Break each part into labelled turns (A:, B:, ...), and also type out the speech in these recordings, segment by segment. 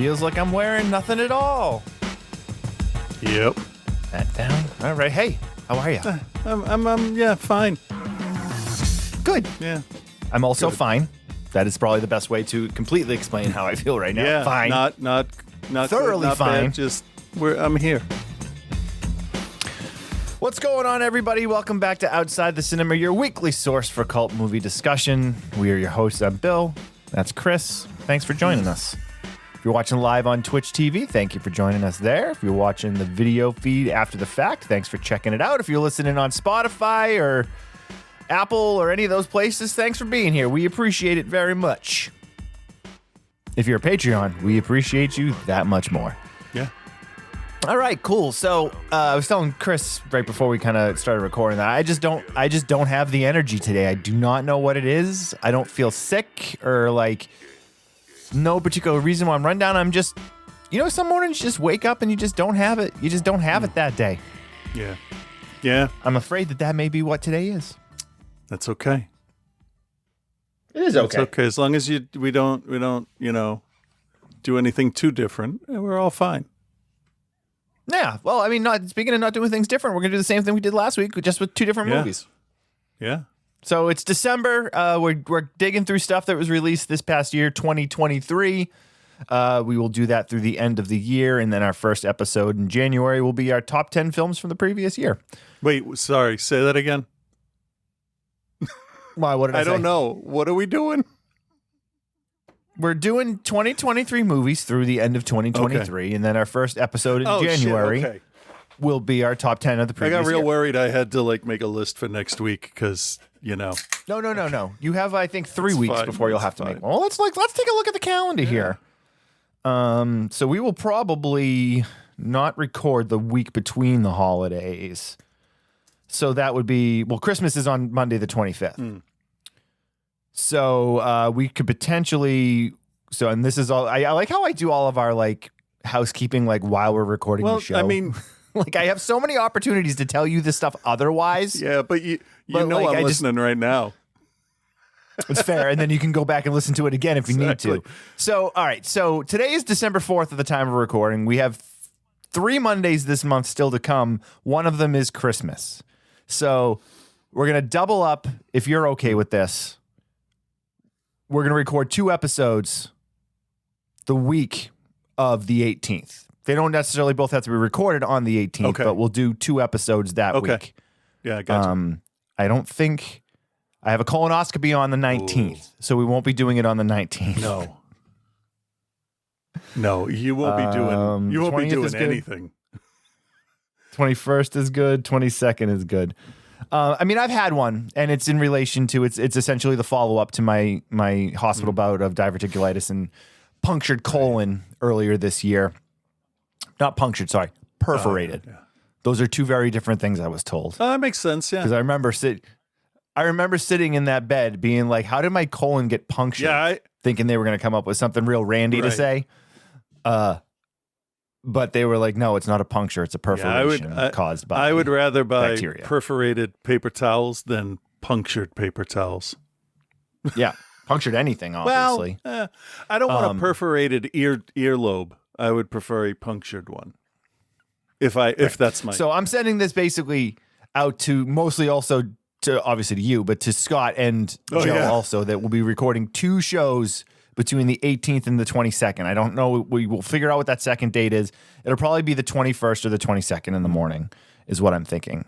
A: feels like I'm wearing nothing at all.
B: Yep.
A: That down. All right. Hey, how are you?
B: Yeah, fine.
A: Good.
B: Yeah.
A: I'm also
B: Good.
A: fine. That is probably the best way to completely explain how I feel right now.
B: Yeah.
A: Fine.
B: Not
A: Thoroughly
B: good, not
A: fine.
B: Bad, just I'm here.
A: What's going on, everybody? Welcome back to Outside the Cinema, your weekly source for cult movie discussion. We are your hosts. I'm Bill. That's Chris. Thanks for joining us. If you're watching live on Twitch TV, thank you for joining us there. If you're watching the video feed after the fact, thanks for checking it out. If you're listening on Spotify or Apple or any of those places, thanks for being here. We appreciate it very much. If you're a Patreon, we appreciate you that much more.
B: Yeah.
A: All right, cool. So I was telling Chris right before we kind of started recording that I just don't have the energy today. I do not know what it is. I don't feel sick or like no particular reason why I'm run down. I'm just, some mornings you just wake up and you just don't have it. You just don't have it that day.
B: Yeah. Yeah.
A: I'm afraid that may be what today is.
B: That's okay.
A: It is
B: It's okay as long as we don't do anything too different. We're all fine.
A: Yeah. Well, I mean, speaking of not doing things different, we're gonna do the same thing we did last week, just with two different movies.
B: Yeah.
A: So it's December. We're digging through stuff that was released this past year, 2023. We will do that through the end of the year, and then our first episode in January will be our top 10 films from the previous year.
B: Wait, sorry. Say that again.
A: Why? What did I say?
B: don't know. What are we doing?
A: We're doing 2023 movies through the end of 2023, and then our first episode in January
B: Shit. Okay.
A: will be our top 10 of the
B: I
A: previous
B: got real
A: year.
B: worried. I had to make a list for next week because
A: No. You have, I think, 3 weeks
B: fine.
A: before you'll have to make one. Well, let's take a look at the calendar here. So we will probably not record the week between the holidays. So that would be, Christmas is on Monday the 25th. So we could potentially, and this is all, I like how I do all of our housekeeping while we're recording the show.
B: I mean,
A: I have so many opportunities to tell you this stuff otherwise.
B: yeah, but I'm listening right now.
A: It's fair. And then you can go back and listen to it again if you need to. So, all right. So today is December 4th at the time of recording. We have 3 Mondays this month still to come. One of them is Christmas. So we're going to double up if you're okay with this. We're going to record 2 episodes the week of the 18th. They don't necessarily both have to be recorded on the 18th, but we'll do 2 episodes that week.
B: Yeah, I got you.
A: I don't think I have a colonoscopy on the 19th, so we won't be doing it on the 19th.
B: No, you won't be doing. You won't be
A: 20th
B: doing
A: is good.
B: anything.
A: 21st is good. 22nd is good. I mean, I've had one, and it's in relation to it's essentially the follow up to my hospital bout of diverticulitis and punctured colon earlier this year. Not punctured, sorry, perforated.
B: Yeah.
A: Those are 2 very different things, I was told.
B: That makes sense. Yeah,
A: Because I remember sitting in that bed being like, how did my colon get punctured?
B: Yeah,
A: thinking they were going to come up with something real randy to say. But they were like, no, it's not a puncture. It's a perforation caused by
B: I would rather buy
A: bacteria.
B: perforated paper towels than punctured paper towels.
A: Yeah, punctured anything, obviously.
B: Well, I don't want a perforated earlobe. I would prefer a punctured one. If that's my.
A: So I'm sending this basically out to mostly also to obviously to you, but to Scott and Joe also, that we'll be recording 2 shows between the 18th and the 22nd. I don't know. We will figure out what that second date is. It'll probably be the 21st or the 22nd in the morning is what I'm thinking.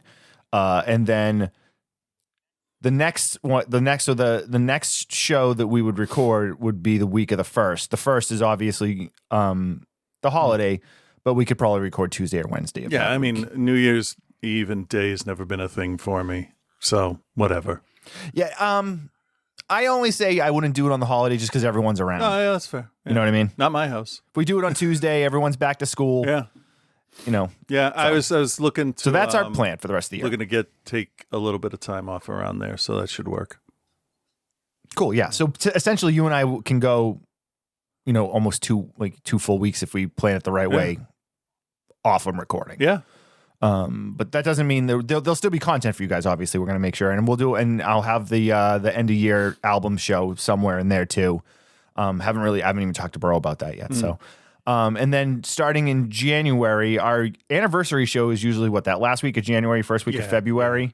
A: And then the next show that we would record would be the week of the 1st. The 1st is obviously the holiday, but we could probably record Tuesday or Wednesday.
B: Yeah, I mean, New Year's Eve and day has never been a thing for me. So whatever.
A: Yeah. I only say I wouldn't do it on the holiday just because everyone's around.
B: Oh, yeah, that's fair. Yeah.
A: You know what I mean?
B: Not my house.
A: If we do it on Tuesday, everyone's back to school.
B: Yeah.
A: So.
B: Yeah, I was looking to.
A: So that's our plan for the rest of the year.
B: Looking to take a little bit of time off around there, so that should work.
A: Cool. Yeah. So essentially, you and I can go, almost 2 full weeks if we plan it the right way off from recording.
B: Yeah.
A: But that doesn't mean there'll still be content for you guys. Obviously, we're going to make sure, and I'll have the end of year album show somewhere in there too. I haven't even talked to Burrow about that yet. So, And then starting in January, our anniversary show is usually that last week of January, first week of February. Yeah.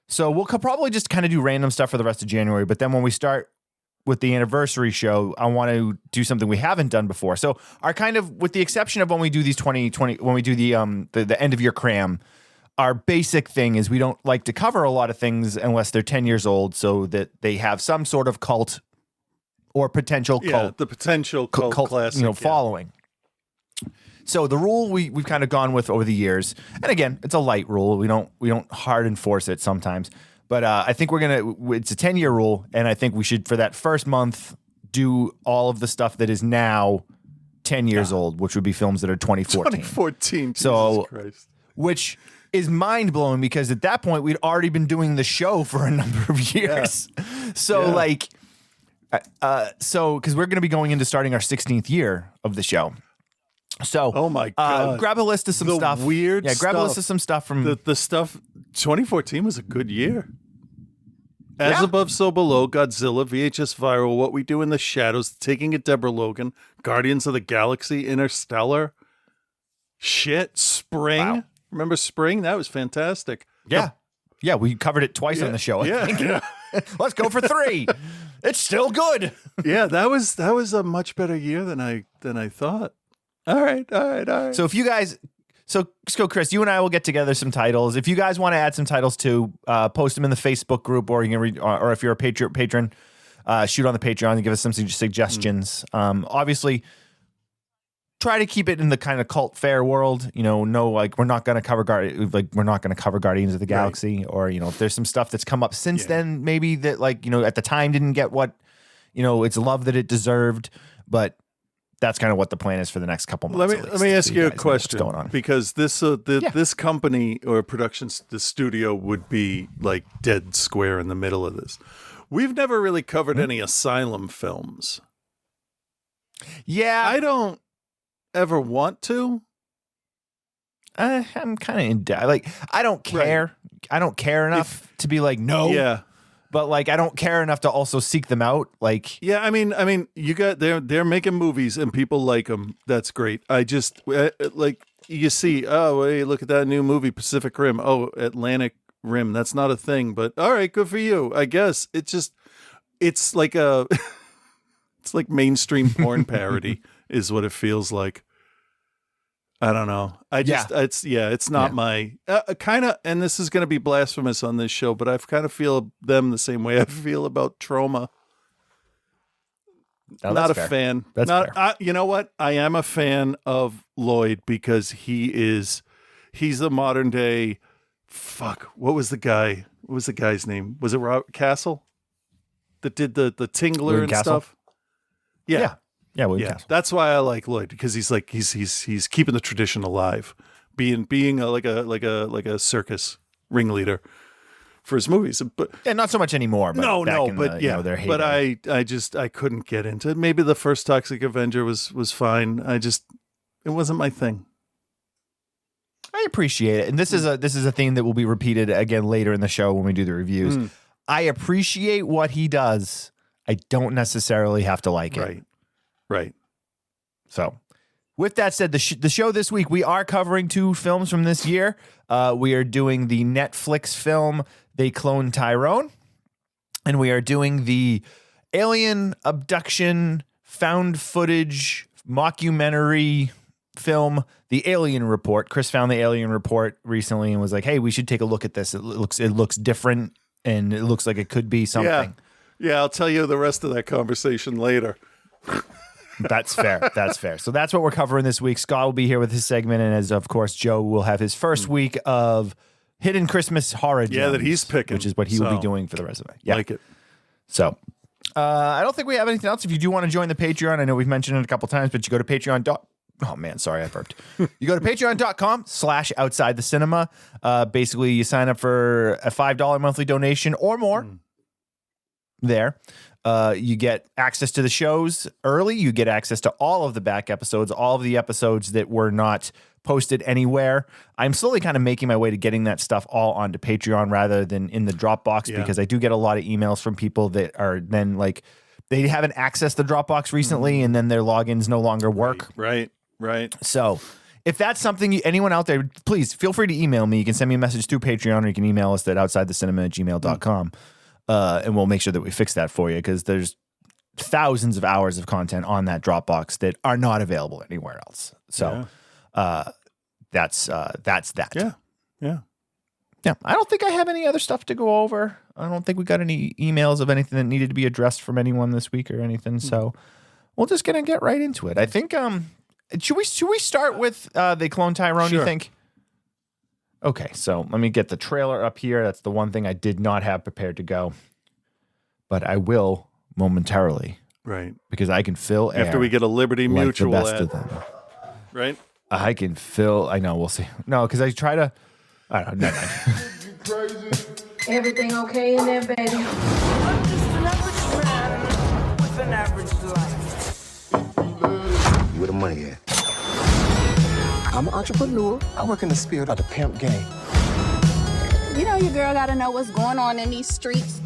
A: So we'll probably just kind of do random stuff for the rest of January. But then when we start with the anniversary show, I want to do something we haven't done before. So our kind of, with the exception of when we do these 2020, when we do the end of year cram, our basic thing is we don't like to cover a lot of things unless they're 10 years old, so that they have some sort of cult or potential cult.
B: The potential cult classic,
A: following. So the rule we've kind of gone with over the years, and again, it's a light rule. We don't hard enforce it sometimes. But I think it's a 10-year rule, and I think we should, for that first month, do all of the stuff that is now 10 years old, which would be films that are 2014.
B: 2014,
A: Jesus
B: Christ.
A: Which is mind-blowing, because at that point, we'd already been doing the show for a number of years. Yeah. So, because we're going to be going into starting our 16th year of the show. So,
B: oh my God.
A: Grab a list of some stuff.
B: Weird stuff.
A: Grab a list of some stuff from
B: the stuff. 2014 was a good year. As Above, So Below, Godzilla, VHS Viral, What We Do in the Shadows, Taking It, Deborah Logan, Guardians of the Galaxy, Interstellar. Shit, Spring. Wow. Remember Spring? That was fantastic.
A: Yeah. Yeah, we covered it twice on the show. I think.
B: Yeah.
A: Let's go for 3. It's still good.
B: Yeah, that was a much better year than I thought. All right.
A: So if you guys, so Chris, you and I will get together some titles. If you guys want to add some titles too, post them in the Facebook group, or you can read, or if you're a patron, shoot on the Patreon and give us some suggestions. Obviously, try to keep it in the kind of cult fair world. We're not going to cover Guardians of the Galaxy, or if there's some stuff that's come up since then, maybe that at the time didn't get what it's love that it deserved, but that's kind of what the plan is for the next couple months.
B: Let me ask you a question, because this company or the studio would be like dead square in the middle of this. We've never really covered any Asylum films.
A: Yeah,
B: I don't ever want to.
A: I'm kind of in doubt. I don't care. Right. I don't care enough to be like, no.
B: Yeah.
A: But I don't care enough to also seek them out.
B: Yeah, I mean, you got they're making movies and people like them. That's great. I just you see, oh, hey, look at that new movie, Pacific Rim. Oh, Atlantic Rim. That's not a thing, but all right, good for you. I guess it's like it's like mainstream porn parody is what it feels like. I don't know. It's not my kind of, and this is going to be blasphemous on this show, but I kind of feel them the same way I feel about Trauma. Not a fan.
A: That's fair.
B: You know what? I am a fan of Lloyd because he's the modern day. Fuck. What was the guy's name? Was it Robert Castle that did the Tingler
A: William
B: and
A: Castle?
B: stuff? Yeah.
A: Yeah, William Castle.
B: That's why I like Lloyd, because he's keeping the tradition alive, being like a circus ringleader for his movies. But
A: not so much anymore. But
B: I couldn't get into it. Maybe the first Toxic Avenger was fine. It wasn't my thing.
A: I appreciate it, and this is a theme that will be repeated again later in the show when we do the reviews. I appreciate what he does. I don't necessarily have to like it.
B: Right.
A: So, with that said, the show this week, we are covering 2 films from this year. We are doing the Netflix film, They Cloned Tyrone, and we are doing the alien abduction, found footage, mockumentary film, The Alien Report. Chris found The Alien Report recently and was like, hey, we should take a look at this. It looks different, and it looks like it could be something.
B: Yeah, I'll tell you the rest of that conversation later.
A: That's fair. So that's what we're covering this week. Scott will be here with his segment, and as of course Joe will have his first week of hidden Christmas horror gems,
B: that he's picking,
A: which is what he will be doing for the rest of it. Yeah.
B: Like it.
A: So I don't think we have anything else. If you do want to join the Patreon, I know we've mentioned it a couple times, but you go to Patreon. Oh man, sorry, I burped. You go to patreon.com/outside the cinema. Basically, you sign up for a $5 monthly donation or more. There. You get access to the shows early. You get access to all of the back episodes, all of the episodes that were not posted anywhere. I'm slowly kind of making my way to getting that stuff all onto Patreon rather than in the Dropbox, because I do get a lot of emails from people that are then they haven't accessed the Dropbox recently, and then their logins no longer work.
B: Right.
A: So if that's something anyone out there, please feel free to email me. You can send me a message through Patreon, or you can email us at outsidethecinema@gmail.com. And we'll make sure that we fix that for you, because there's thousands of hours of content on that Dropbox that are not available anywhere else. So that's that.
B: Yeah.
A: I don't think I have any other stuff to go over. I don't think we got any emails of anything that needed to be addressed from anyone this week or anything. So we're just gonna get right into it. I think should we start with they clone Tyrone,
B: Sure.
A: you think? Okay, so let me get the trailer up here. That's the one thing I did not have prepared to go. But I will momentarily.
B: Right.
A: Because I can fill air
B: After we get a Liberty
A: like
B: Mutual
A: the best
B: ad.
A: of them.
B: Right?
A: I can fill. I know. We'll see. No, because I try to. I don't know. Never mind.
C: Everything okay in there, baby?
D: I'm just an average man with an average life.
E: Where the money at? I'm an entrepreneur. I work in the spirit of the pimp game.
F: You know your girl gotta know what's going on in these streets.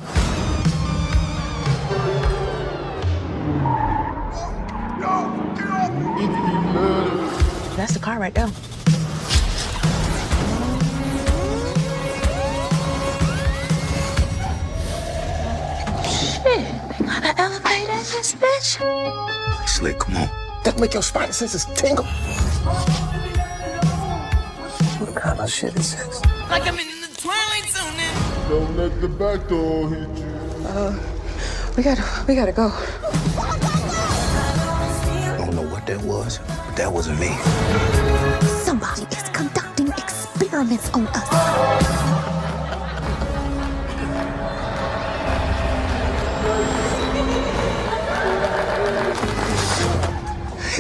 F: That's the car right there. Shit, they got an elevator in this bitch.
E: Slick, come on. That make your spidey senses tingle. What kind of shit is this?
D: Like I'm in the Twilight Zone now.
G: Don't let the back door hit you.
C: We gotta go.
E: I don't know what that was, but that wasn't me.
F: Somebody is conducting experiments on us.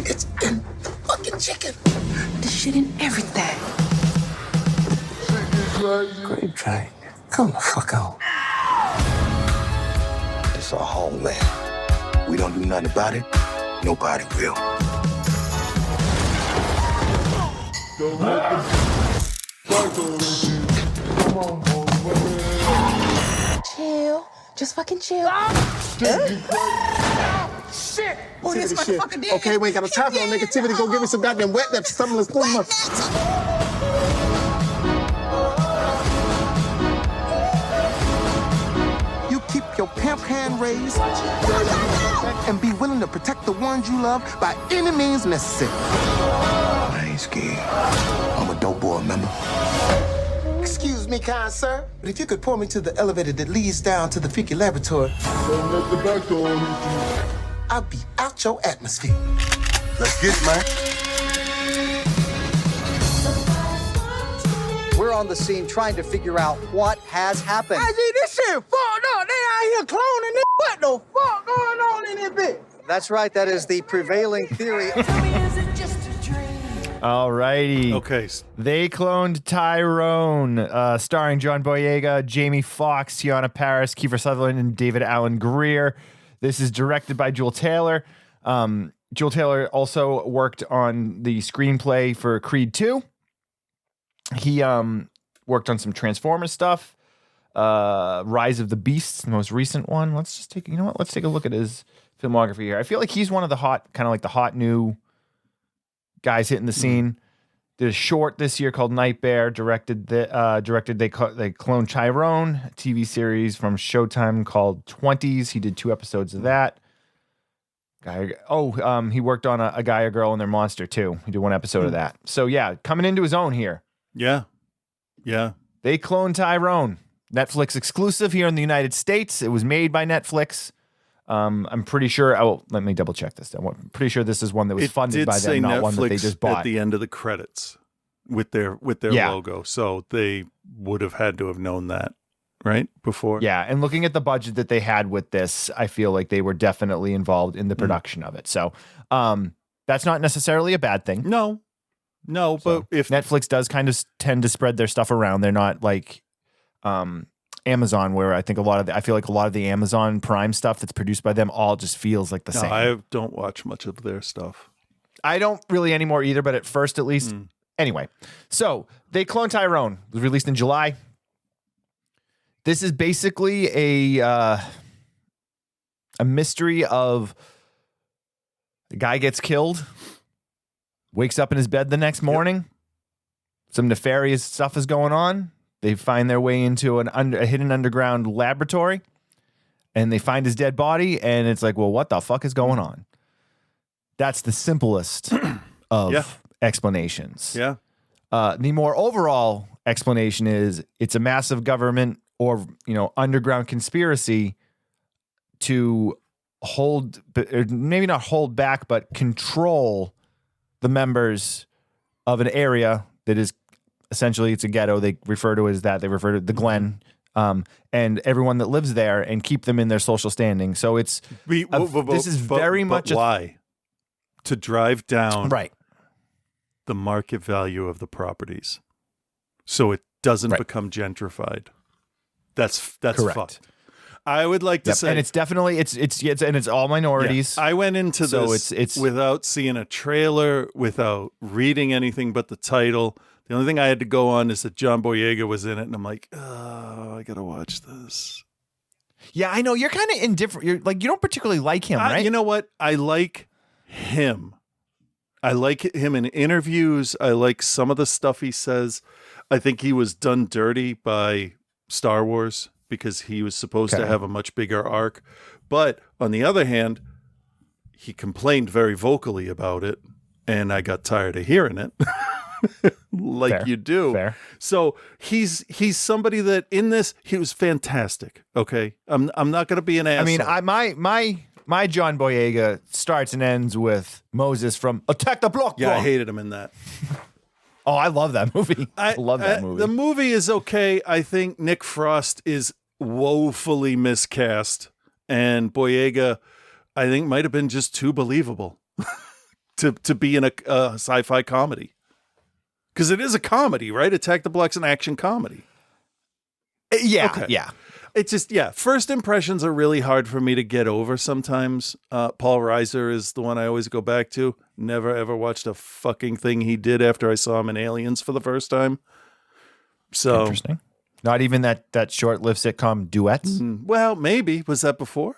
E: It's in the fucking chicken.
F: The shit in everything.
E: Grape train. Come the fuck on. This our homeland. We don't do nothing about it. Nobody will.
G: Don't let the back door hit you. Come on, boy.
F: Chill. Just fucking chill.
D: Shit!
F: Oh, this motherfucker did.
E: Okay, we ain't got no time for no negativity. Go give me some goddamn wet lips. Something let's go. You keep your pimp hand raised and be willing to protect the ones you love by any means necessary. I ain't scared. I'm a dope boy, remember? Excuse me, kind sir, but if you could point me to the elevator that leads down to the freaky laboratory,
G: Don't let the back door hit you.
E: I'll be out your atmosphere. Let's get it, man.
H: We're on the scene trying to figure out what has happened.
D: I see this shit fucked up. They out here cloning this. What the fuck going on in this bitch?
H: That's right, that is the prevailing theory.
D: Tell me, is it just a dream?
A: All righty.
B: Okay.
A: They cloned Tyrone, starring John Boyega, Jamie Foxx, Tiana Paris, Kiefer Sutherland, and David Alan Greer. This is directed by Jewel Taylor. Jewel Taylor also worked on the screenplay for Creed 2. He worked on some Transformers stuff. Rise of the Beasts, the most recent one. Let's take a look at his filmography here. I feel like he's one of the hot new guys hitting the scene. Did a short this year called Night Bear. Directed They Cloned Tyrone, a TV series from Showtime called 20s. He did 2 episodes of that. He worked on a guy, a girl, and their monster too. He did 1 episode of that. So yeah, coming into his own here.
B: Yeah.
A: They Cloned Tyrone. Netflix exclusive here in the United States. It was made by Netflix. I'm pretty sure. Let me double check this. I'm pretty sure this is one that was funded by them, not one that they just bought.
B: At the end of the credits with their logo, so they would have had to have known that, right? Before.
A: Yeah, and looking at the budget that they had with this, I feel like they were definitely involved in the production of it. So, that's not necessarily a bad thing.
B: No, but if
A: Netflix does kind of tend to spread their stuff around, they're not like Amazon, where I think I feel like a lot of the Amazon Prime stuff that's produced by them all just feels like the same.
B: I don't watch much of their stuff.
A: I don't really anymore either, but at first at least. Anyway, so They Cloned Tyrone was released in July. This is basically a a mystery of the guy gets killed, wakes up in his bed the next morning. Some nefarious stuff is going on. They find their way into a hidden underground laboratory, and they find his dead body, and it's like, well, what the fuck is going on? That's the simplest of explanations.
B: Yeah.
A: The more overall explanation is it's a massive government or, underground conspiracy to hold, or maybe not hold back, but control the members of an area that is essentially, it's a ghetto. They refer to it as that. They refer to the Glen, and everyone that lives there, and keep them in their social standing. So it's this is very much
B: why to drive down
A: right
B: the market value of the properties, so it doesn't become gentrified. That's
A: correct.
B: Fucked. I would like to say,
A: and it's definitely it's and it's all minorities.
B: Yeah. I went into
A: so
B: this
A: it's
B: without seeing a trailer, without reading anything but the title. The only thing I had to go on is that John Boyega was in it, and I'm like, oh, I gotta watch this.
A: Yeah, I know you're kind of indifferent. You're like, you don't particularly like him, right?
B: You know what? I like him. I like him in interviews. I like some of the stuff he says. I think he was done dirty by Star Wars because he was supposed to have a much bigger arc. But on the other hand, he complained very vocally about it, and I got tired of hearing it. Like you do.
A: Fair.
B: So he's somebody that in this, he was fantastic. Okay. I'm not going to be an asshole.
A: I mean, my John Boyega starts and ends with Moses from Attack the Block.
B: Yeah, I hated him in that.
A: Oh, I love that movie. I love that movie.
B: The movie is okay. I think Nick Frost is woefully miscast, and Boyega, I think, might have been just too believable to be in a sci-fi comedy. Because it is a comedy, right? Attack the Block's an action comedy.
A: Yeah,
B: okay.
A: Yeah.
B: It's just, first impressions are really hard for me to get over sometimes. Paul Reiser is the one I always go back to. Never, ever watched a fucking thing he did after I saw him in Aliens for the first time. So
A: interesting. Not even that short-lived sitcom Duets?
B: Well, maybe. Was that before?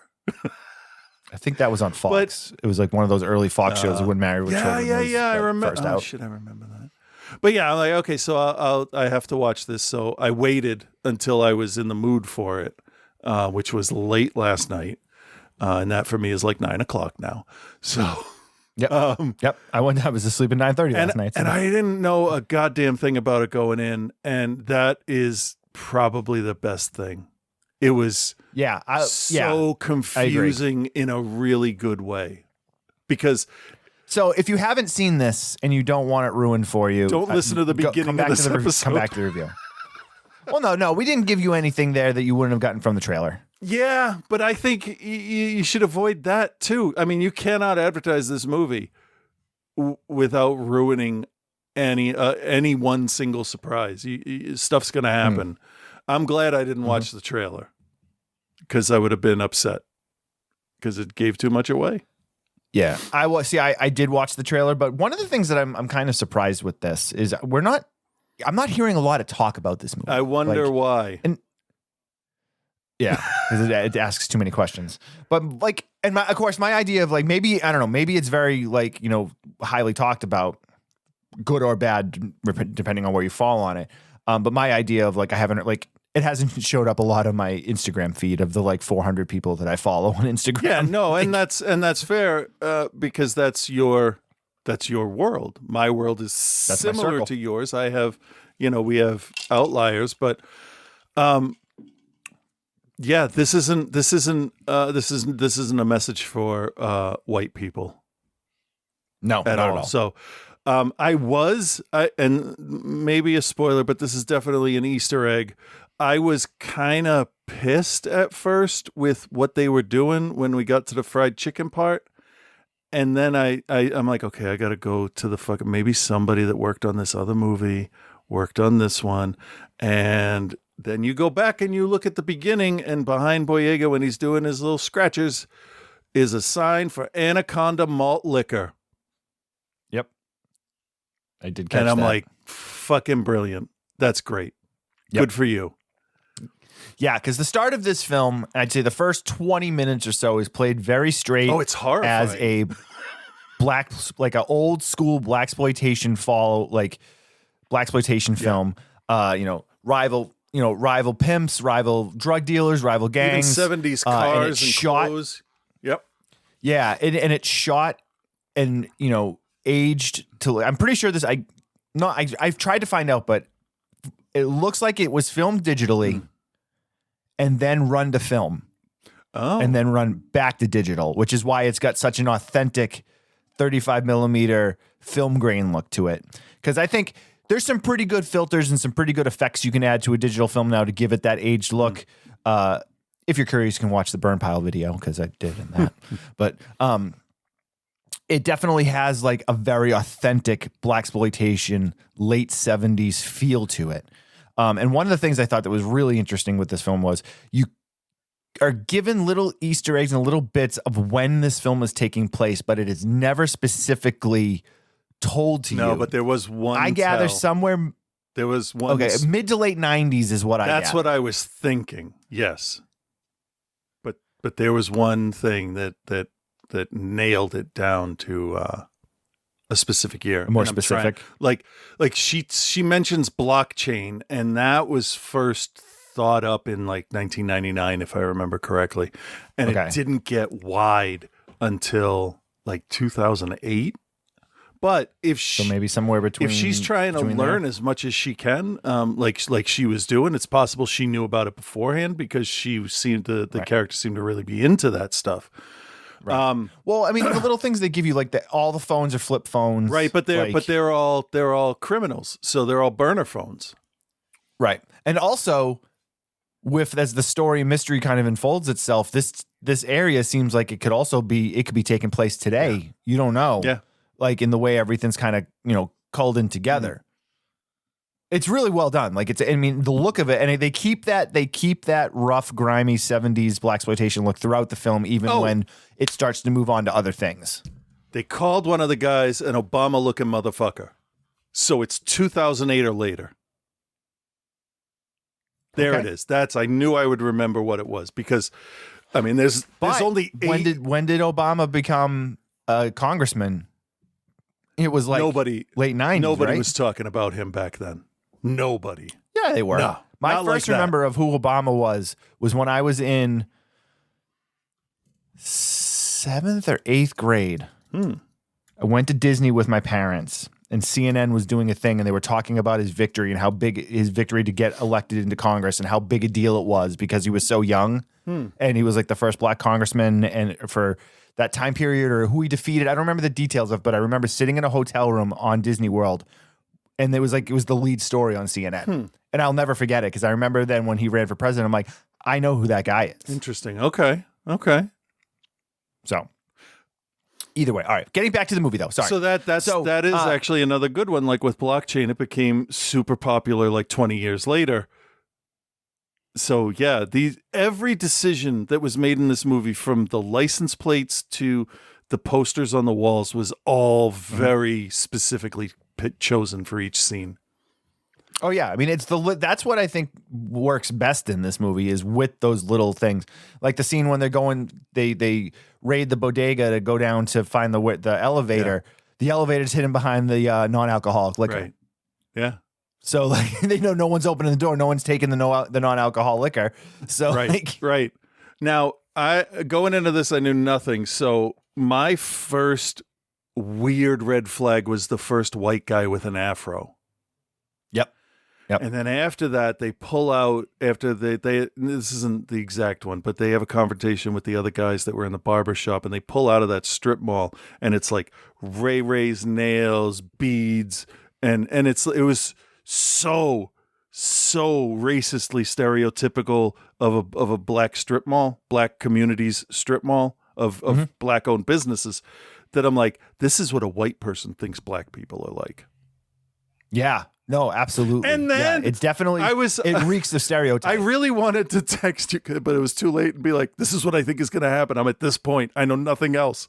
A: I think that was on Fox. It was like one of those early Fox shows when Married with Children was
B: I remember.
A: first out.
B: Shit, I remember that. But yeah, I'm like, okay, so I have to watch this. So I waited until I was in the mood for it, which was late last night. And that for me is like 9:00 now. So
A: yep. I was asleep at 9:30 last night.
B: And I didn't know a goddamn thing about it going in. And that is probably the best thing. It was so confusing in a really good way. Because
A: so if you haven't seen this and you don't want it ruined for you,
B: don't listen to the beginning of this episode.
A: Come back to the review. Well, no, we didn't give you anything there that you wouldn't have gotten from the trailer.
B: Yeah, but I think you should avoid that too. I mean, you cannot advertise this movie without ruining any one single surprise. Stuff's going to happen. I'm glad I didn't watch the trailer because I would have been upset because it gave too much away.
A: Yeah, I did watch the trailer, but one of the things that I'm kind of surprised with this is I'm not hearing a lot of talk about this movie.
B: I wonder why.
A: And yeah, because it asks too many questions. But like, and of course, my idea of like maybe I don't know, maybe it's very like highly talked about, good or bad, depending on where you fall on it. But my idea of like it hasn't showed up a lot on my Instagram feed of the like 400 people that I follow on Instagram.
B: Yeah, no, and that's fair because that's your world. My world is similar to yours. I have, we have outliers, but this isn't a message for white people.
A: No,
B: at all. So and maybe a spoiler, but this is definitely an Easter egg. I was kind of pissed at first with what they were doing when we got to the fried chicken part. And then I'm like, okay, I got to go to the fucking, maybe somebody that worked on this other movie worked on this one. And then you go back and you look at the beginning, and behind Boyega when he's doing his little scratchers is a sign for Anaconda Malt Liquor.
A: Yep. I did catch that.
B: And I'm like, fucking brilliant. That's great.
A: Yep.
B: Good for you.
A: Yeah, because the start of this film, I'd say the first 20 minutes or so is played very straight.
B: Oh, it's horrifying.
A: As a like a old school blaxploitation blaxploitation film. Rival pimps, rival drug dealers, rival gangs.
B: Even 70s cars and clothes. Yep.
A: Yeah, and it's shot and aged to. I'm pretty sure this. I've tried to find out, but it looks like it was filmed digitally and then run to film.
B: Oh.
A: And then run back to digital, which is why it's got such an authentic 35 millimeter film grain look to it. Because I think there's some pretty good filters and some pretty good effects you can add to a digital film now to give it that aged look. If you're curious, you can watch the Burn Pile video because I did in that. But it definitely has like a very authentic blaxploitation late 70s feel to it. And one of the things I thought that was really interesting with this film was you are given little Easter eggs and little bits of when this film is taking place, but it is never specifically told to you.
B: No, but there was one.
A: I gather somewhere.
B: There was one.
A: Okay, mid to late 90s is what I gather.
B: That's what I was thinking. Yes. But there was one thing that nailed it down to a specific year.
A: More specific.
B: Like she mentions blockchain, and that was first thought up in like 1999, if I remember correctly. And it didn't get wide until like 2008. But so
A: maybe somewhere between,
B: if she's trying to learn as much as she can, like she was doing, it's possible she knew about it beforehand because she seemed the character seemed to really be into that stuff.
A: Right. Well, I mean, the little things they give you, like all the phones are flip phones,
B: right? But they're all criminals, so they're all burner phones,
A: right? And also, as the story mystery kind of unfolds itself, this area seems like it could be taking place today. Yeah. You don't know, like in the way everything's kind of culled in together. It's really well done. Like the look of it, and they keep that rough, grimy 70s blaxploitation look throughout the film, even when it starts to move on to other things.
B: They called one of the guys an Obama-looking motherfucker, so it's 2008 or later. There it is. I knew I would remember what it was because, I mean, there's only 8.
A: When did Obama become a congressman? It was like late 90s.
B: Nobody was talking about him back then. Nobody.
A: Yeah, they were.
B: No,
A: my first remember of who Obama was when I was in 7th or 8th grade. I went to Disney with my parents, and CNN was doing a thing, and they were talking about his victory and how big his victory to get elected into Congress and how big a deal it was because he was so young, and he was like the first black congressman and for that time period, or who he defeated. I don't remember the details of, but I remember sitting in a hotel room on Disney World, and it was the lead story on CNN. And I'll never forget it because I remember then when he ran for president, I'm like, I know who that guy is.
B: Interesting. Okay.
A: So either way, all right. Getting back to the movie though. Sorry.
B: So that is actually another good one. Like with blockchain, it became super popular like 20 years later. So yeah, every decision that was made in this movie, from the license plates to the posters on the walls, was all very specifically chosen for each scene.
A: Oh yeah, I mean that's what I think works best in this movie is with those little things, like the scene when they raid the bodega to go down to find the elevator. Yeah. The elevator's hidden behind the non-alcoholic liquor.
B: Right. Yeah.
A: So like they know no one's opening the door, no one's taking the non-alcohol liquor. So
B: right. Now, going into this, I knew nothing. So my first weird red flag was the first white guy with an afro.
A: Yep.
B: And then after that, they pull out after they this isn't the exact one, but they have a confrontation with the other guys that were in the barber shop, and they pull out of that strip mall, and it's like Ray Ray's nails, beads, and it was so racistly stereotypical of a black strip mall, black communities strip mall of black owned businesses, that I'm like, this is what a white person thinks black people are like.
A: Yeah. No, absolutely.
B: And then
A: it's definitely it reeks of stereotype.
B: I really wanted to text you, but it was too late, and be like, this is what I think is going to happen. I'm at this point. I know nothing else.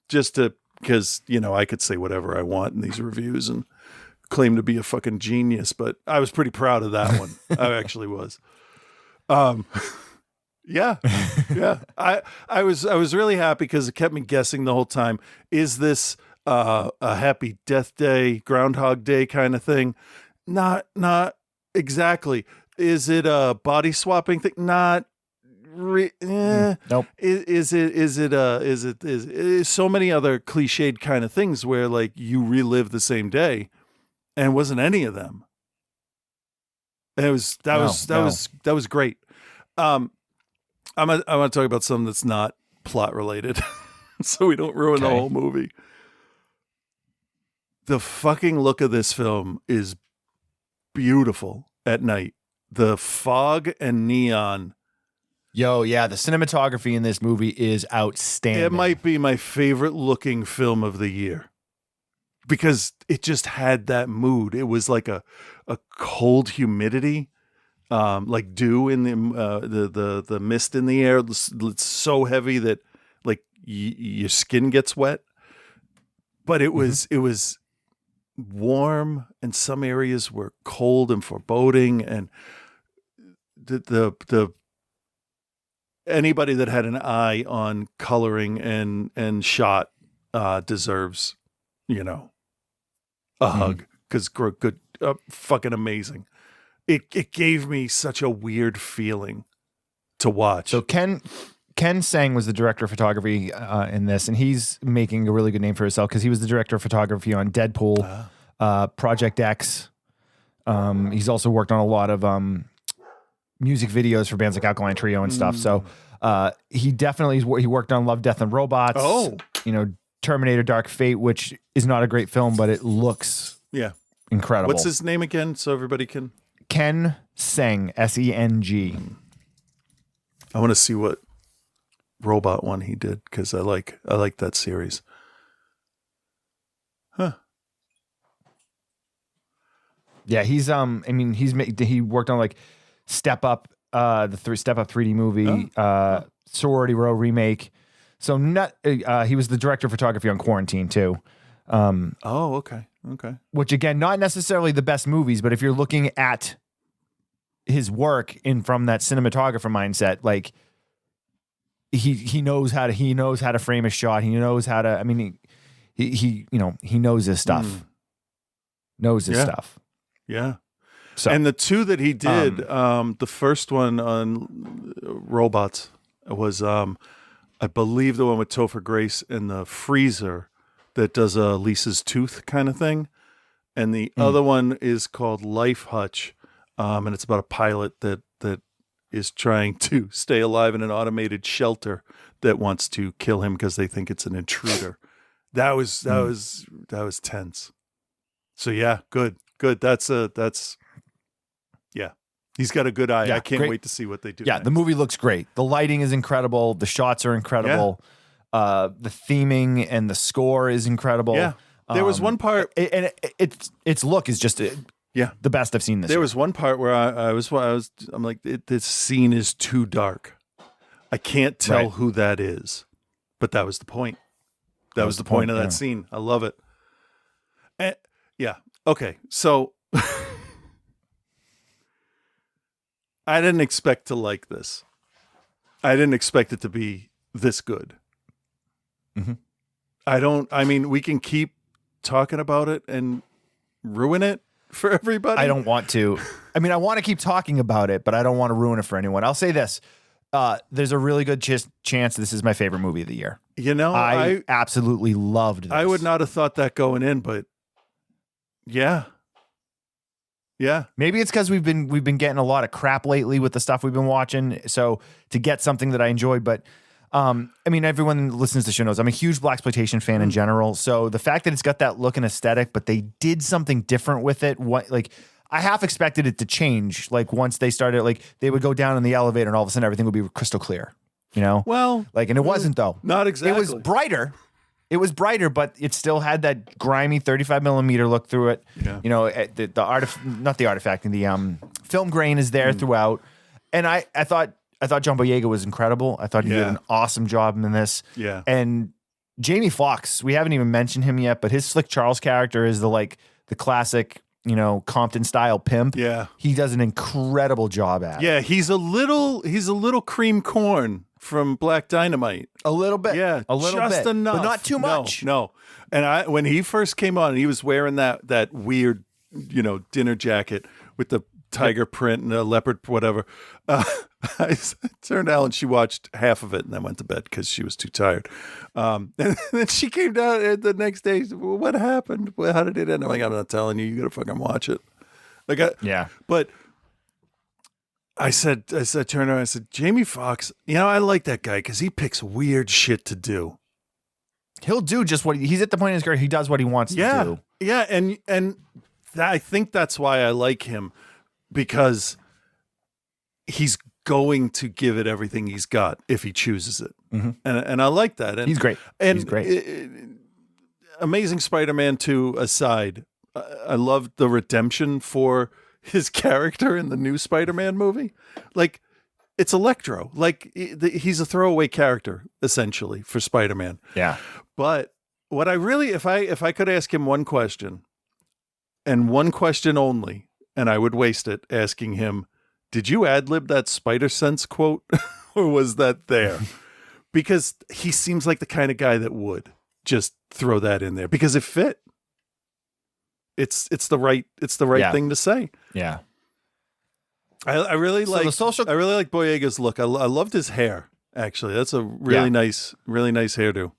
B: Because I could say whatever I want in these reviews and claim to be a fucking genius, but I was pretty proud of that one. I actually was. Yeah, yeah. I was really happy because it kept me guessing the whole time. Is this a Happy Death Day, Groundhog Day kind of thing? Not exactly. Is it a body swapping thing? Not.
A: Nope.
B: Is so many other cliched kind of things where like you relive the same day, and it wasn't any of them. And that was great. I want to talk about something that's not plot related, so we don't ruin the whole movie. The fucking look of this film is beautiful at night. The fog and neon.
A: Yo, yeah, the cinematography in this movie is outstanding.
B: It might be my favorite looking film of the year because it just had that mood. It was like a cold humidity. Like dew in the mist in the air. It's so heavy that like your skin gets wet. But it was warm, and some areas were cold and foreboding. And the anybody that had an eye on coloring and shot deserves, a hug because good, fucking amazing. It gave me such a weird feeling to watch.
A: So Ken Sang was the director of photography in this, and he's making a really good name for himself because he was the director of photography on Deadpool, Project X. He's also worked on a lot of music videos for bands like Alkaline Trio and stuff. So he definitely he worked on Love, Death, and Robots.
B: Oh,
A: Terminator: Dark Fate, which is not a great film, but it looks incredible.
B: What's his name again, so everybody can?
A: Ken Seng, Seng.
B: I want to see what robot one he did because I like that series. Huh.
A: Yeah, he's he worked on like Step Up, Step Up 3D movie, Sorority Row remake. So he was the director of photography on Quarantine too.
B: Okay.
A: Which again, not necessarily the best movies, but if you're looking at his work from that cinematographer mindset, like he knows how to frame a shot. He knows how to. I mean, he knows his stuff. Knows his stuff.
B: Yeah.
A: So,
B: and the two that he did, the first one on robots was, I believe, the one with Topher Grace and the freezer that does a Lisa's Tooth kind of thing. And the other one is called Life Hutch. And it's about a pilot that is trying to stay alive in an automated shelter that wants to kill him because they think it's an intruder. That was tense. So yeah, good. That's he's got a good eye.
A: Yeah,
B: I can't
A: great.
B: wait to see what they do.
A: Yeah,
B: next.
A: the movie looks great. The lighting is incredible. The shots are incredible. The theming and the score is incredible.
B: Yeah, there was one part,
A: and its look is just the best I've seen this.
B: There was one part where I'm like, this scene is too dark. I can't tell who that is, but that was the point. That was the point of that scene. I love it. And, yeah. Okay. So I didn't expect to like this. I didn't expect it to be this good. I mean, we can keep talking about it and ruin it for everybody.
A: I don't want to. I mean, I want to keep talking about it, but I don't want to ruin it for anyone. I'll say this. There's a really good chance this is my favorite movie of the year. I absolutely loved this.
B: I would not have thought that going in, but yeah.
A: Maybe it's because we've been getting a lot of crap lately with the stuff we've been watching. So to get something that I enjoyed, but I mean, everyone that listens to the show knows I'm a huge blaxploitation fan in general. So the fact that it's got that look and aesthetic, but they did something different with it. I half expected it to change. Like once they started, like they would go down in the elevator and all of a sudden everything would be crystal clear,
B: Well,
A: and it wasn't though.
B: Not exactly.
A: It was brighter. It was brighter, but it still had that grimy 35 millimeter look through it.
B: Yeah.
A: Not the artifacting, the film grain is there throughout. And I thought John Boyega was incredible. I thought he did an awesome job in this.
B: Yeah.
A: And Jamie Foxx, we haven't even mentioned him yet, but his Slick Charles character is the classic Compton style pimp.
B: Yeah.
A: He does an incredible job at it.
B: Yeah, he's a little cream corn from Black Dynamite.
A: A little bit.
B: Yeah,
A: A little
B: just
A: bit.
B: enough.
A: But not too much.
B: No. And when he first came on, he was wearing that weird, dinner jacket with the tiger print and a leopard, whatever. I turned out and she watched half of it and then went to bed because she was too tired. And then she came down the next day. What happened? How did it end? I'm like, I'm not telling you. You got to fucking watch it.
A: Yeah.
B: But I said, Turner, I said, Jamie Foxx, I like that guy because he picks weird shit to do.
A: He'll do just what he's at the point in his career. He does what he wants to do.
B: Yeah. And I think that's why I like him, because he's going to give it everything he's got if he chooses it.
A: Mm-hmm.
B: And I like that. And
A: he's great.
B: And
A: he's great.
B: Amazing Spider-Man 2 aside, I love the redemption for his character in the new Spider-Man movie. Like, it's Electro. Like, he's a throwaway character essentially for Spider-Man.
A: Yeah.
B: But what I really, if I could ask him one question, and one question only, and I would waste it asking him, did you ad-lib that Spider-Sense quote or was that there? Because he seems like the kind of guy that would just throw that in there because it fit. It's the right thing to say.
A: Yeah.
B: I really
A: So
B: like
A: the
B: I really like Boyega's look. I loved his hair, actually. That's a really nice hairdo.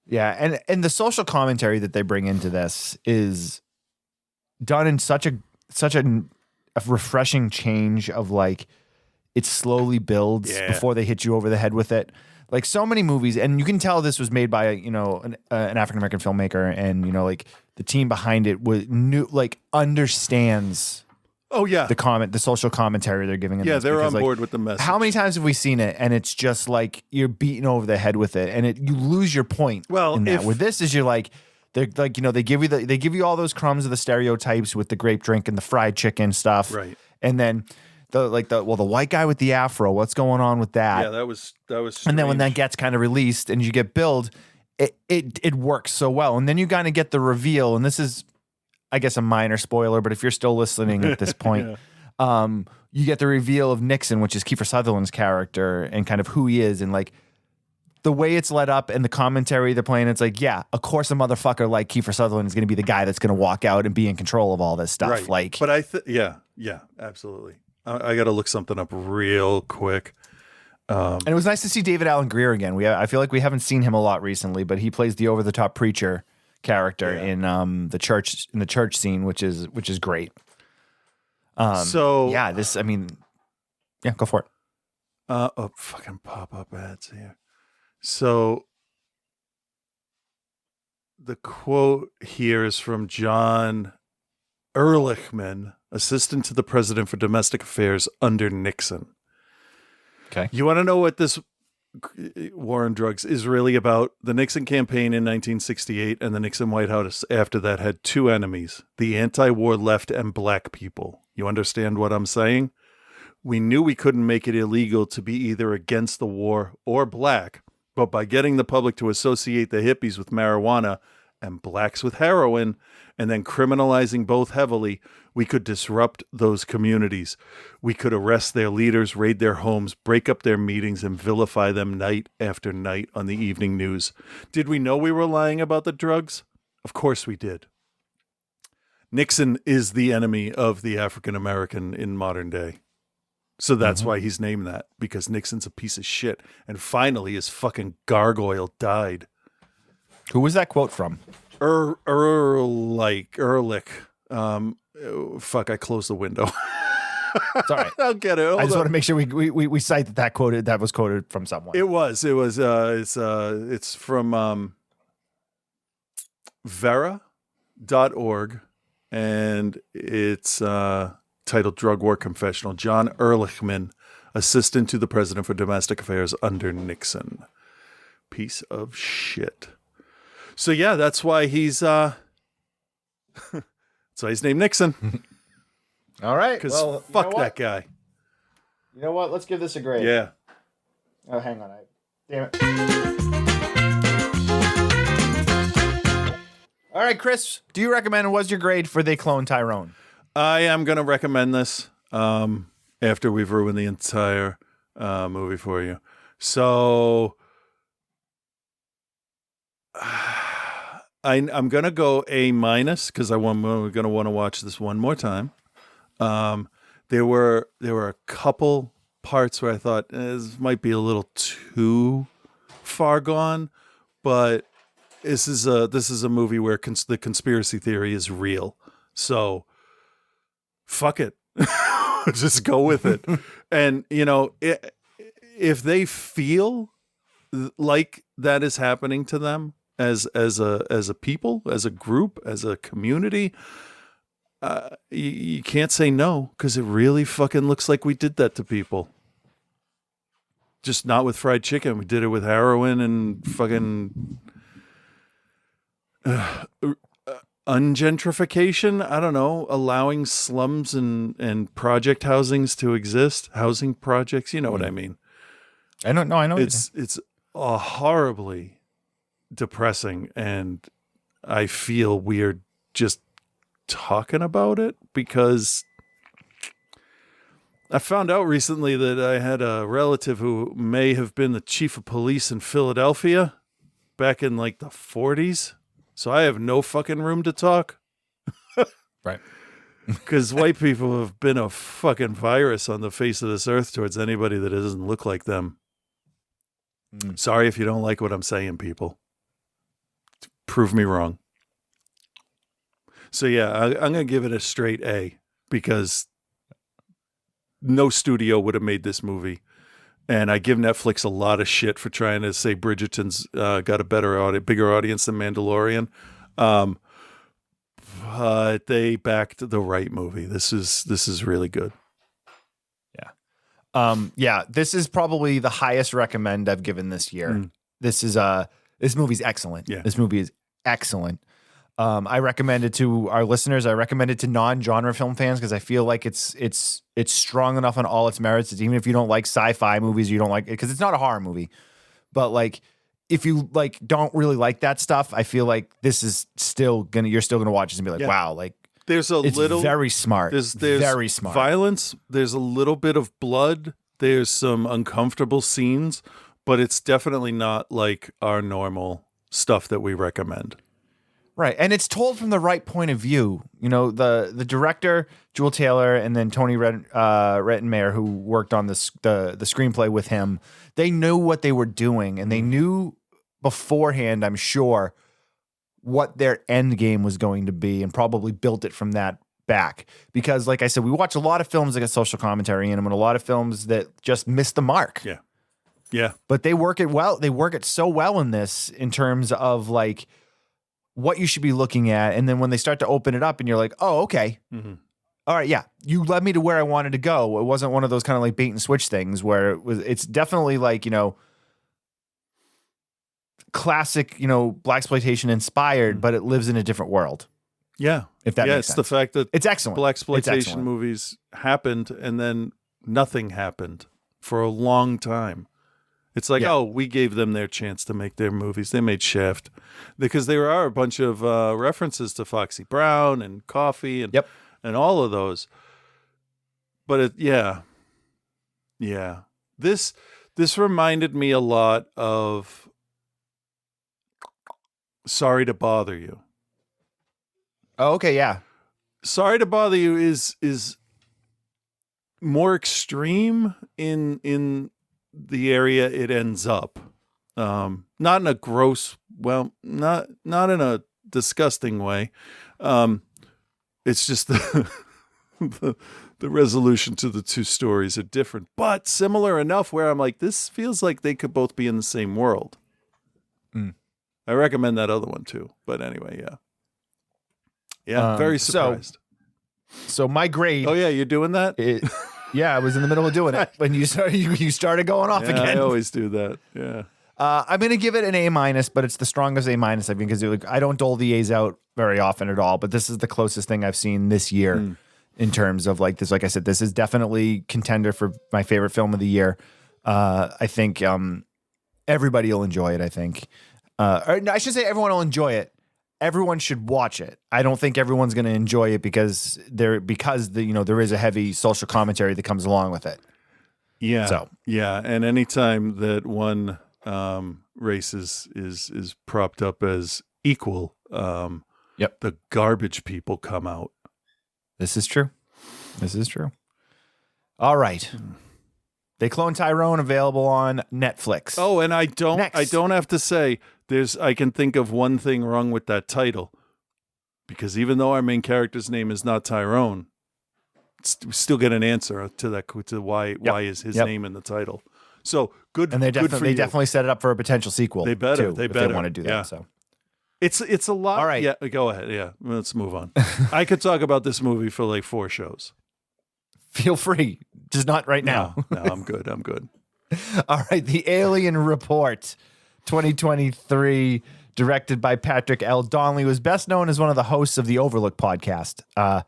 A: Yeah, and the social commentary that they bring into this is done in such a refreshing change of like it slowly builds before they hit you over the head with it. Like so many movies, and you can tell this was made by an African American filmmaker, and like the team behind it understands.
B: Oh yeah,
A: the social commentary they're giving.
B: Yeah, they're on board with the message.
A: How many times have we seen it, and it's just like you're beaten over the head with it, and you lose your point.
B: Well,
A: in that. With this is you're like. They're like, they give you all those crumbs of the stereotypes with the grape drink and the fried chicken stuff.
B: Right.
A: And then the white guy with the afro, what's going on with that?
B: Yeah, that was strange.
A: And then when that gets kind of released and you get billed, it works so well. And then you kind of get the reveal, and this is, I guess, a minor spoiler, but if you're still listening at this point, you get the reveal of Nixon, which is Kiefer Sutherland's character, and kind of who he is, and like the way it's led up and the commentary they're playing, it's like, yeah, of course a motherfucker like Kiefer Sutherland is going to be the guy that's going to walk out and be in control of all this stuff.
B: Right.
A: Like,
B: but yeah, absolutely. I got to look something up real quick.
A: And it was nice to see David Alan Grier again. I feel like we haven't seen him a lot recently, but he plays the over the top preacher character in the church scene, which is great. Go for it.
B: Fucking pop up ads here. So the quote here is from John Ehrlichman, assistant to the president for domestic affairs under Nixon.
A: Okay.
B: You want to know what this war on drugs is really about? The Nixon campaign in 1968 and the Nixon White House after that had two enemies, the anti-war left and black people. You understand what I'm saying? We knew we couldn't make it illegal to be either against the war or black, but by getting the public to associate the hippies with marijuana and blacks with heroin, and then criminalizing both heavily, we could disrupt those communities. We could arrest their leaders, raid their homes, break up their meetings, and vilify them night after night on the evening news. Did we know we were lying about the drugs? Of course we did. Nixon is the enemy of the African American in modern day. So that's why he's named that, because Nixon's a piece of shit. And finally, his fucking gargoyle died.
A: Who was that quote from?
B: Ehrlich. Fuck, I closed the window.
A: It's all right.
B: I'll get it.
A: I just want to make sure we cite that was quoted from someone.
B: It was. It's from Vera.org, and it's titled Drug War Confessional. John Ehrlichman, assistant to the president for domestic affairs under Nixon. Piece of shit. So yeah, that's why he's named Nixon.
A: All right.
B: Because fuck that guy.
A: You know what? Let's give this a grade.
B: Yeah.
A: Oh, hang on. Damn it. All right, Chris, do you recommend and what's your grade for They Clone Tyrone?
B: I am going to recommend this after we've ruined the entire movie for you. So I'm going to go A- because we're going to want to watch this one more time. There were a couple parts where I thought this might be a little too far gone, but this is a movie where the conspiracy theory is real. So fuck it. Just go with it. And if they feel like that is happening to them as a people, as a group, as a community, you can't say no, because it really fucking looks like we did that to people. Just not with fried chicken. We did it with heroin and fucking ungentrification. I don't know, allowing slums and project housings to exist, housing projects. You know what I mean?
A: I don't know. I know
B: it's horribly depressing, and I feel weird just talking about it, because I found out recently that I had a relative who may have been the chief of police in Philadelphia back in like the 40s. So I have no fucking room to talk.
A: Right.
B: Because white people have been a fucking virus on the face of this earth towards anybody that doesn't look like them. Sorry if you don't like what I'm saying, people. Prove me wrong. So yeah, I'm going to give it a straight A, because no studio would have made this movie. And I give Netflix a lot of shit for trying to say Bridgerton's got a bigger audience than Mandalorian. But they backed the right movie. This is really good.
A: Yeah. This is probably the highest recommend I've given this year. This movie's excellent.
B: Yeah.
A: This movie is excellent. I recommend it to our listeners. I recommend it to non-genre film fans, because I feel like it's strong enough on all its merits. Even if you don't like sci-fi movies, you don't like it, because it's not a horror movie. But like, if you like don't really like that stuff, I feel like this is you're still gonna watch this and be like, wow, like
B: it's
A: very smart.
B: There's
A: very smart
B: violence. There's a little bit of blood. There's some uncomfortable scenes, but it's definitely not like our normal stuff that we recommend.
A: Right. And it's told from the right point of view. The director, Jewel Taylor, and then Tony Rettenmaier, who worked on the screenplay with him, they knew what they were doing, and they knew beforehand, I'm sure, what their end game was going to be, and probably built it from that back. Because like I said, we watch a lot of films that get social commentary in them, and a lot of films that just miss the mark.
B: Yeah. Yeah.
A: But they work it well. They work it so well in this, in terms of like what you should be looking at. And then when they start to open it up and you're like, oh, okay. All right. Yeah. You led me to where I wanted to go. It wasn't one of those kind of like bait and switch things where it's definitely like, classic, blaxploitation inspired, but it lives in a different world.
B: Yeah.
A: If that makes sense.
B: It's the fact that
A: it's excellent.
B: Blaxploitation movies happened, and then nothing happened for a long time. It's like, we gave them their chance to make their movies. They made Shaft, because there are a bunch of references to Foxy Brown and Coffee and all of those. But this reminded me a lot of Sorry to Bother You.
A: Oh, okay, yeah.
B: Sorry to Bother You is more extreme in the area it ends up. Not in a gross, not in a disgusting way. It's just the resolution to the two stories are different, but similar enough where I'm like, this feels like they could both be in the same world. I recommend that other one too. But anyway, yeah, very surprised.
A: So my grade.
B: Oh yeah, you're doing that.
A: Yeah, I was in the middle of doing it when you started going off again.
B: I always do that. Yeah.
A: I'm going to give it an A-, but it's the strongest A- I think, because I don't dole the A's out very often at all, but this is the closest thing I've seen this year in terms of like this. Like I said, this is definitely contender for my favorite film of the year. I think everybody will enjoy it, I think. Or, no, I should say everyone will enjoy it. everyone should watch it. I don't think everyone's going to enjoy it because there is a heavy social commentary that comes along with it.
B: Yeah.
A: So
B: yeah, and anytime that one race is propped up as equal, the garbage people come out.
A: This is true. All right. They cloned Tyrone, available on Netflix.
B: Oh, and I don't have to say I can think of one thing wrong with that title, because even though our main character's name is not Tyrone, we still get an answer to why is his name in the title. So good.
A: And they
B: good for you.
A: definitely set it up for a potential sequel.
B: They better.
A: If they want to do that.
B: Yeah.
A: So
B: it's a lot.
A: All right.
B: Yeah. Go ahead. Yeah. Let's move on. I could talk about this movie for like 4 shows.
A: Feel free, just not right now.
B: No, I'm good.
A: All right, The Alien Report, 2023, directed by Patrick L. Donnelly, was best known as one of the hosts of the Overlook podcast. I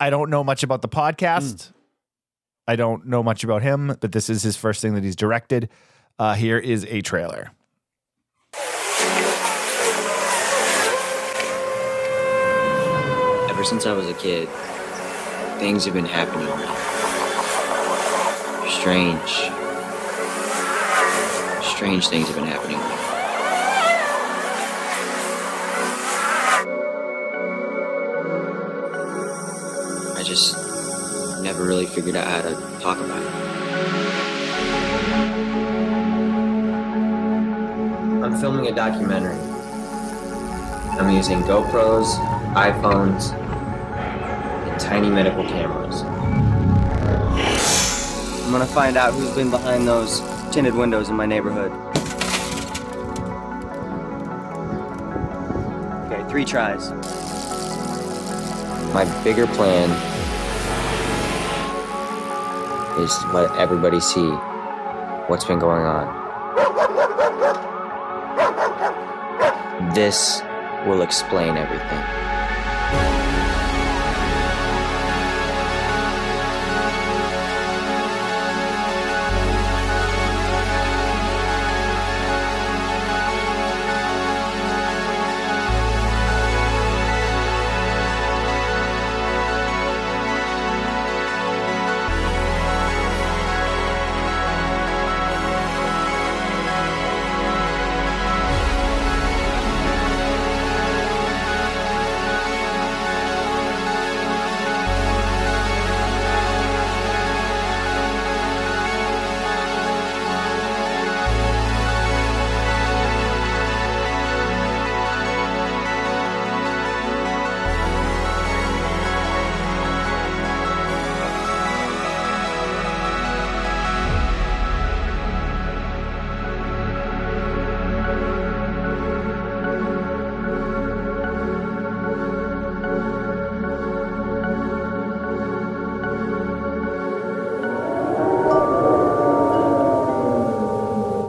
A: don't know much about the podcast. I don't know much about him, but this is his first thing that he's directed. Here is a trailer.
I: Ever since I was a kid, things have been happening. Strange things have been happening. I just never really figured out how to talk about it. I'm filming a documentary. I'm using GoPros, iPhones, and tiny medical cameras. I'm gonna find out who's been behind those tinted windows in my neighborhood. Okay, 3 tries. My bigger plan is to let everybody see what's been going on. This will explain everything.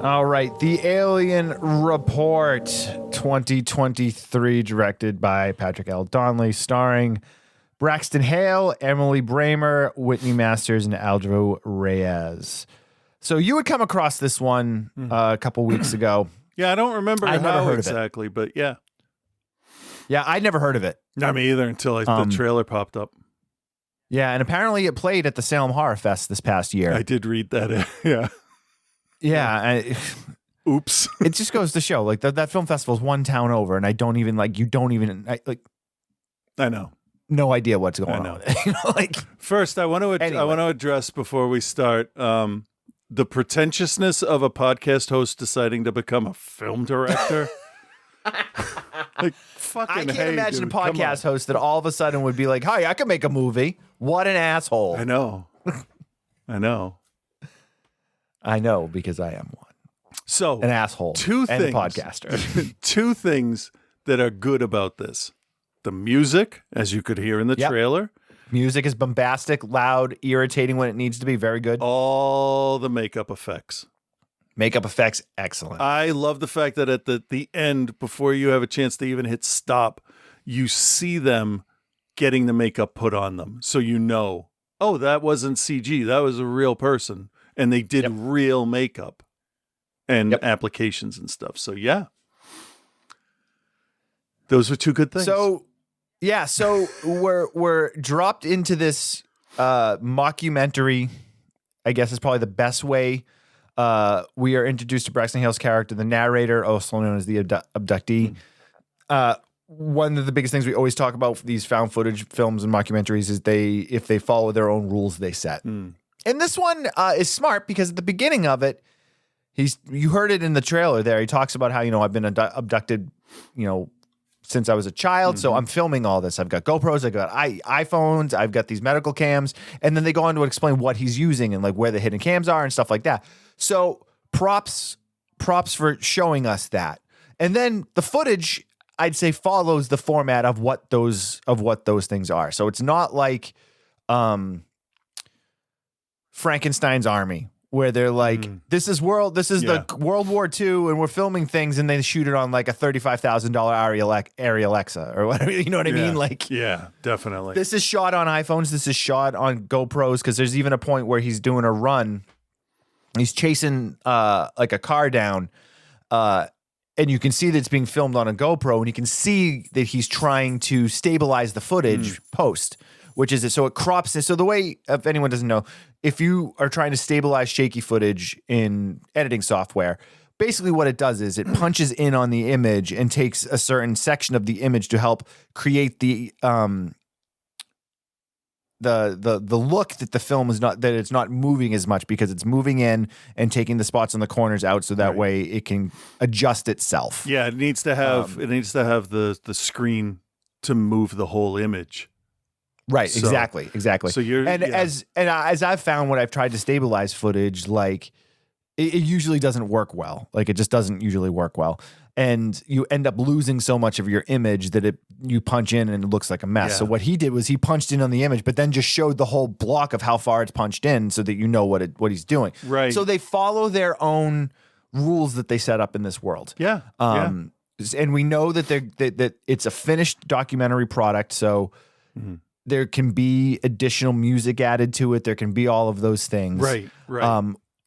A: All right, The Alien Report 2023, directed by Patrick L. Donnelly, starring Braxton Hale, Emily Bramer, Whitney Masters, and Aldo Reyes. So you had come across this one a couple weeks ago.
B: Yeah, I don't remember
A: I'd never
B: how
A: heard
B: exactly, but yeah.
A: Yeah, I'd never heard of it.
B: Not me either until the trailer popped up.
A: Yeah, and apparently it played at the Salem Horror Fest this past year.
B: I did read that. Yeah.
A: Yeah.
B: Oops.
A: It just goes to show, like, that film festival is one town over, and I don't even
B: I know.
A: No idea what's going on.
B: First, I want to address before we start the pretentiousness of a podcast host deciding to become a film director. Like, fucking
A: I can't imagine a podcast host that all of a sudden would be like, "Hi, I can make a movie." What an asshole!
B: I know.
A: I know, because I am one.
B: So
A: an asshole.
B: Two
A: and
B: things.
A: A podcaster.
B: 2 things that are good about this: the music, as you could hear in the trailer.
A: Music is bombastic, loud, irritating when it needs to be. Very good.
B: All the makeup effects.
A: Makeup effects, excellent.
B: I love the fact that at the end, before you have a chance to even hit stop, you see them getting the makeup put on them. So you know, oh, that wasn't CG. That was a real person. And they did real makeup and applications and stuff. So, yeah. Those are two good things.
A: So, yeah, so we're dropped into this mockumentary. I guess is probably the best way. We are introduced to Braxton Hale's character, the narrator, also known as the abductee. One of the biggest things we always talk about for these found footage films and mockumentaries is if they follow their own rules they set. And this one is smart because at the beginning of it, you heard it in the trailer there. He talks about how, I've been abducted, since I was a child. So I'm filming all this. I've got GoPros, I've got iPhones, I've got these medical cams. And then they go on to explain what he's using and like where the hidden cams are and stuff like that. So props for showing us that. And then the footage, I'd say, follows the format of what those things are. So it's not like Frankenstein's Army, where they're like, this is the World War II, and we're filming things, and they shoot it on like a $35,000 Arri Alexa or whatever. You know what I mean? Like,
B: yeah, definitely.
A: This is shot on iPhones. This is shot on GoPros because there's even a point where he's doing a run. He's chasing like a car down, and you can see that it's being filmed on a GoPro, and you can see that he's trying to stabilize the footage post, which is it. So it crops it. So the way, if anyone doesn't know, if you are trying to stabilize shaky footage in editing software, basically what it does is it punches in on the image and takes a certain section of the image to help create the look that the film is not, that it's not moving as much because it's moving in and taking the spots on the corners out, so that way it can adjust itself.
B: Yeah, it needs to have the screen to move the whole image.
A: Right,
B: So-
A: exactly. So as I've found when I've tried to stabilize footage, like it usually doesn't work well. Like it just doesn't usually work well. And you end up losing so much of your image that you punch in and it looks like a mess.
B: Yeah.
A: So what he did was he punched in on the image, but then just showed the whole block of how far it's punched in so that you know what he's doing.
B: Right.
A: So they follow their own rules that they set up in this world.
B: Yeah.
A: And we know that that it's a finished documentary product. So there can be additional music added to it. There can be all of those things.
B: Right.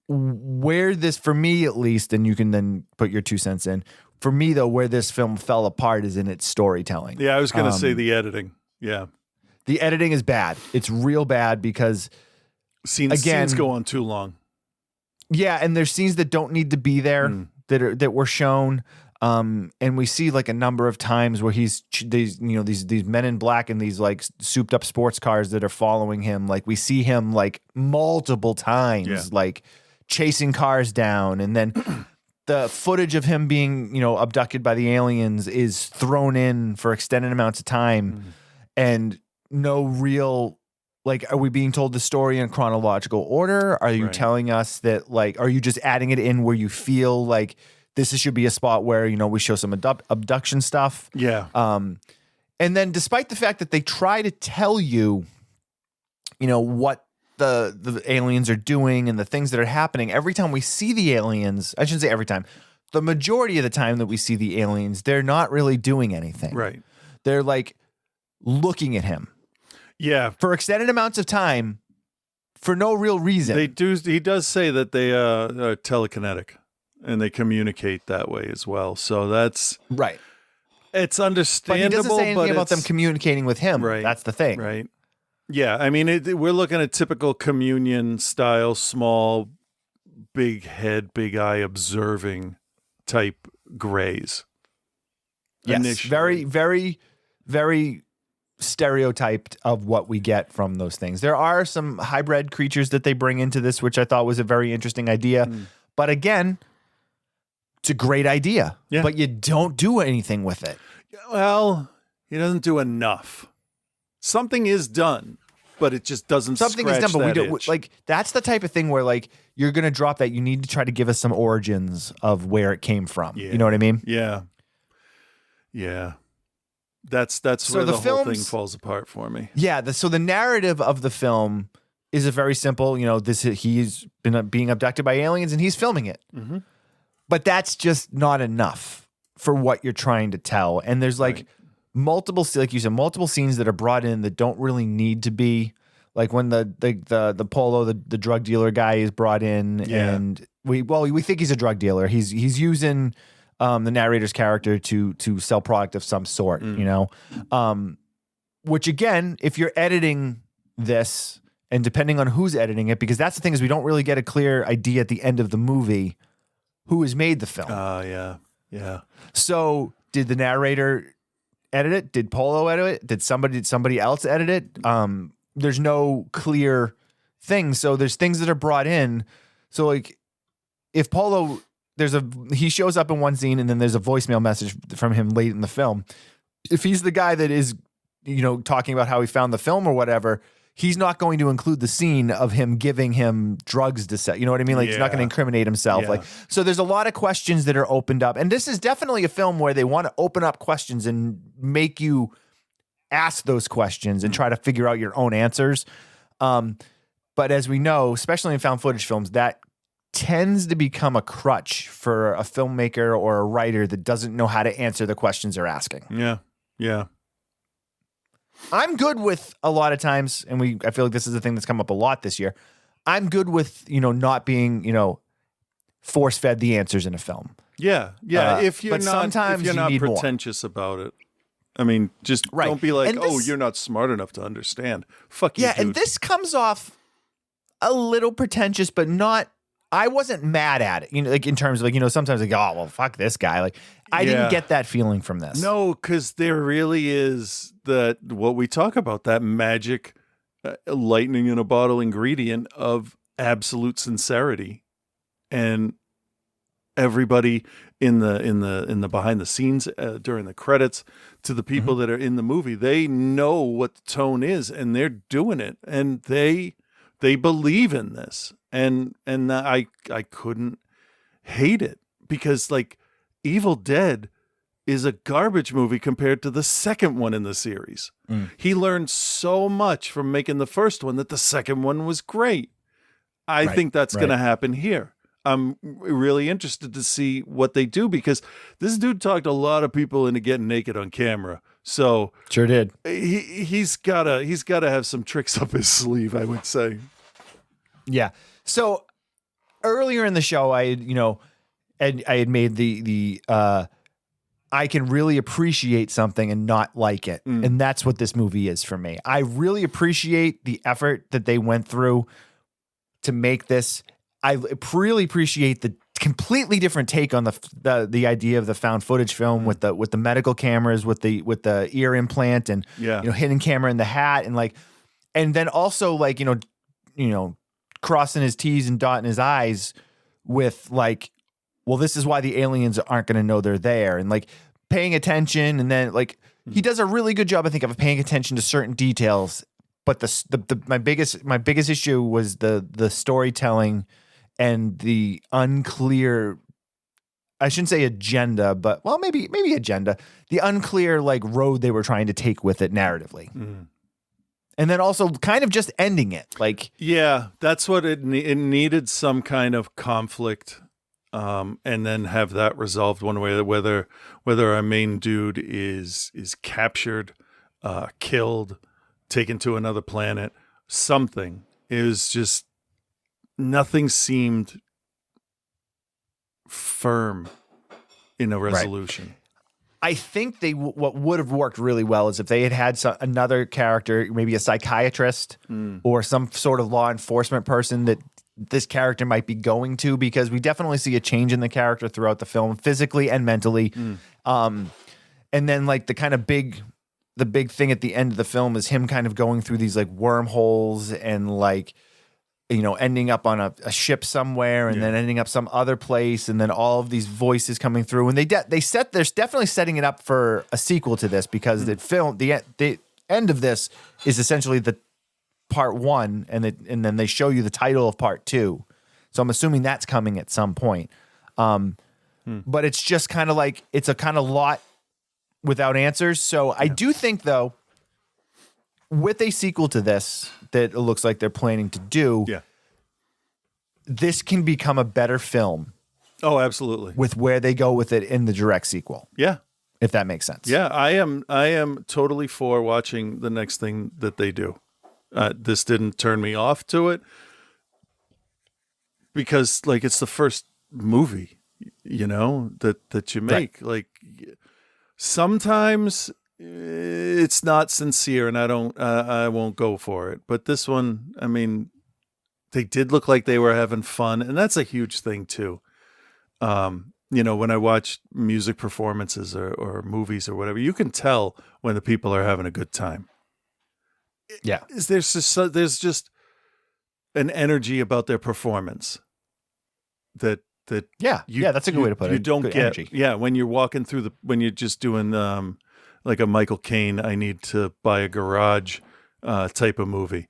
A: Where this, for me at least, and you can then put your 2 cents in. For me, though, where this film fell apart is in its storytelling.
B: Yeah, I was going to say the editing. Yeah.
A: The editing is bad. It's real bad because
B: Scenes go on too long.
A: Yeah, and there's scenes that don't need to be there that were shown. And we see like a number of times where these men in black in these like souped up sports cars that are following him. Like we see him like multiple times, like chasing cars down, and then the footage of him being, abducted by the aliens is thrown in for extended amounts of time, and no real. Like, are we being told the story in chronological order? Are you telling us that, like, are you just adding it in where you feel like this should be a spot where, we show some abduction stuff?
B: Yeah.
A: And then despite the fact that they try to tell you, what the aliens are doing and the things that are happening, every time we see the aliens, I shouldn't say every time, the majority of the time that we see the aliens, they're not really doing anything.
B: Right.
A: They're like looking at him.
B: Yeah.
A: For extended amounts of time, for no real reason.
B: He does say that they are telekinetic and they communicate that way as well. So that's
A: right.
B: It's
A: But
B: understandable.
A: he doesn't say anything about them
B: it's-
A: communicating with him.
B: Right.
A: That's the thing.
B: Right. Yeah. I mean, we're looking at typical communion style, small, big head, big eye, observing type grays.
A: Yes.
B: Initially.
A: Very, very, very stereotyped of what we get from those things. There are some hybrid creatures that they bring into this, which I thought was a very interesting idea. But again, it's a great idea.
B: Yeah.
A: But you don't do anything with it.
B: Well, he doesn't do enough. Something is done, but it just doesn't.
A: Something is
B: scratch
A: done, but we
B: that
A: don't
B: itch.
A: like. That's the type of thing where like you're gonna drop that. You need to try to give us some origins of where it came from.
B: Yeah.
A: You know what I mean?
B: Yeah. Yeah. That's
A: So
B: where
A: the
B: the whole thing
A: film's-
B: falls apart for me.
A: Yeah. So the narrative of the film is a very simple. He's been being abducted by aliens and he's filming it. But that's just not enough for what you're trying to tell. And there's like multiple, like you said, multiple scenes that are brought in that don't really need to be. Like when the Polo, the drug dealer guy is brought in, and we think he's a drug dealer. He's using the narrator's character to sell product of some sort, you know? Which again, if you're editing this and depending on who's editing it, because that's the thing is we don't really get a clear idea at the end of the movie who has made the film.
B: Yeah.
A: So did the narrator edit it? Did Polo edit it? Did somebody else edit it? There's no clear thing. So there's things that are brought in. So like if Polo, he shows up in one scene and then there's a voicemail message from him late in the film. If he's the guy that is, you know, talking about how he found the film or whatever, he's not going to include the scene of him giving him drugs to sell. You know what I mean? Like he's not going to incriminate himself.
B: Yeah.
A: Like, so there's a lot of questions that are opened up. And this is definitely a film where they want to open up questions and make you ask those questions and try to figure out your own answers. But as we know, especially in found footage films, that tends to become a crutch for a filmmaker or a writer that doesn't know how to answer the questions they're asking.
B: Yeah.
A: I'm good with a lot of times, and I feel like this is a thing that's come up a lot this year. I'm good with, you know, not being, you know, force fed the answers in a film.
B: Yeah. If you're not
A: need more.
B: pretentious about it. I mean, just don't be like, you're not smart enough to understand. Fuck you,
A: yeah,
B: dude.
A: and this comes off a little pretentious, but not. I wasn't mad at it, you know, like in terms of like, you know, sometimes like, oh, well, fuck this guy. Like, I didn't get that feeling from this.
B: No, because there really is what we talk about, that magic lightning in a bottle ingredient of absolute sincerity, and everybody in the behind the scenes during the credits to the people that are in the movie, they know what the tone is and they're doing it, and they believe in this. And I couldn't hate it, because like Evil Dead is a garbage movie compared to the second one in the series. He learned so much from making the first one that the second one was great. I think that's going to happen here. I'm really interested to see what they do, because this dude talked a lot of people into getting naked on camera. So
A: sure did.
B: He's gotta have some tricks up his sleeve, I would say.
A: Yeah. So earlier in the show, I had made the I can really appreciate something and not like it. And that's what this movie is for me. I really appreciate the effort that they went through to make this. I really appreciate the completely different take on the idea of the found footage film with the medical cameras, with the ear implant and you know, hidden camera in the hat, and then also like, you know, crossing his T's and dotting his I's with like, well, this is why the aliens aren't going to know they're there, and like paying attention. And then like he does a really good job, I think, of paying attention to certain details. But my biggest issue was the storytelling and the unclear, I shouldn't say agenda, but well, maybe agenda, the unclear like road they were trying to take with it narratively. And then also kind of just ending it. Like,
B: yeah, that's what it needed, some kind of conflict, and then have that resolved one way, whether our main dude is captured, killed, taken to another planet, something. It was just, nothing seemed firm in a resolution.
A: Right. I think what would have worked really well is if they had another character, maybe a psychiatrist or some sort of law enforcement person that this character might be going to, because we definitely see a change in the character throughout the film, physically and mentally. And then like the big thing at the end of the film is him kind of going through these like wormholes and like, you know, ending up on a ship somewhere and then ending up some other place, and then all of these voices coming through. And they're definitely setting it up for a sequel to this, because the end of this is essentially the part one, and then they show you the title of part two. So I'm assuming that's coming at some point. But it's just kind of like, it's a kind of lot without answers. So I do think though, with a sequel to this that it looks like they're planning to do, this can become a better film.
B: Oh, absolutely.
A: With where they go with it in the direct sequel.
B: Yeah.
A: If that makes sense.
B: Yeah, I am totally for watching the next thing that they do. This didn't turn me off to it, because like it's the first movie. that you make. Like sometimes it's not sincere, and I won't go for it. But this one, I mean, they did look like they were having fun, and that's a huge thing too. When I watch music performances or movies or whatever, you can tell when the people are having a good time.
A: Yeah.
B: There's just an energy about their performance that
A: that's a good way to put it.
B: You don't
A: good
B: get
A: energy.
B: when you're walking through when you're just doing like a Michael Caine, I need to buy a garage type of movie.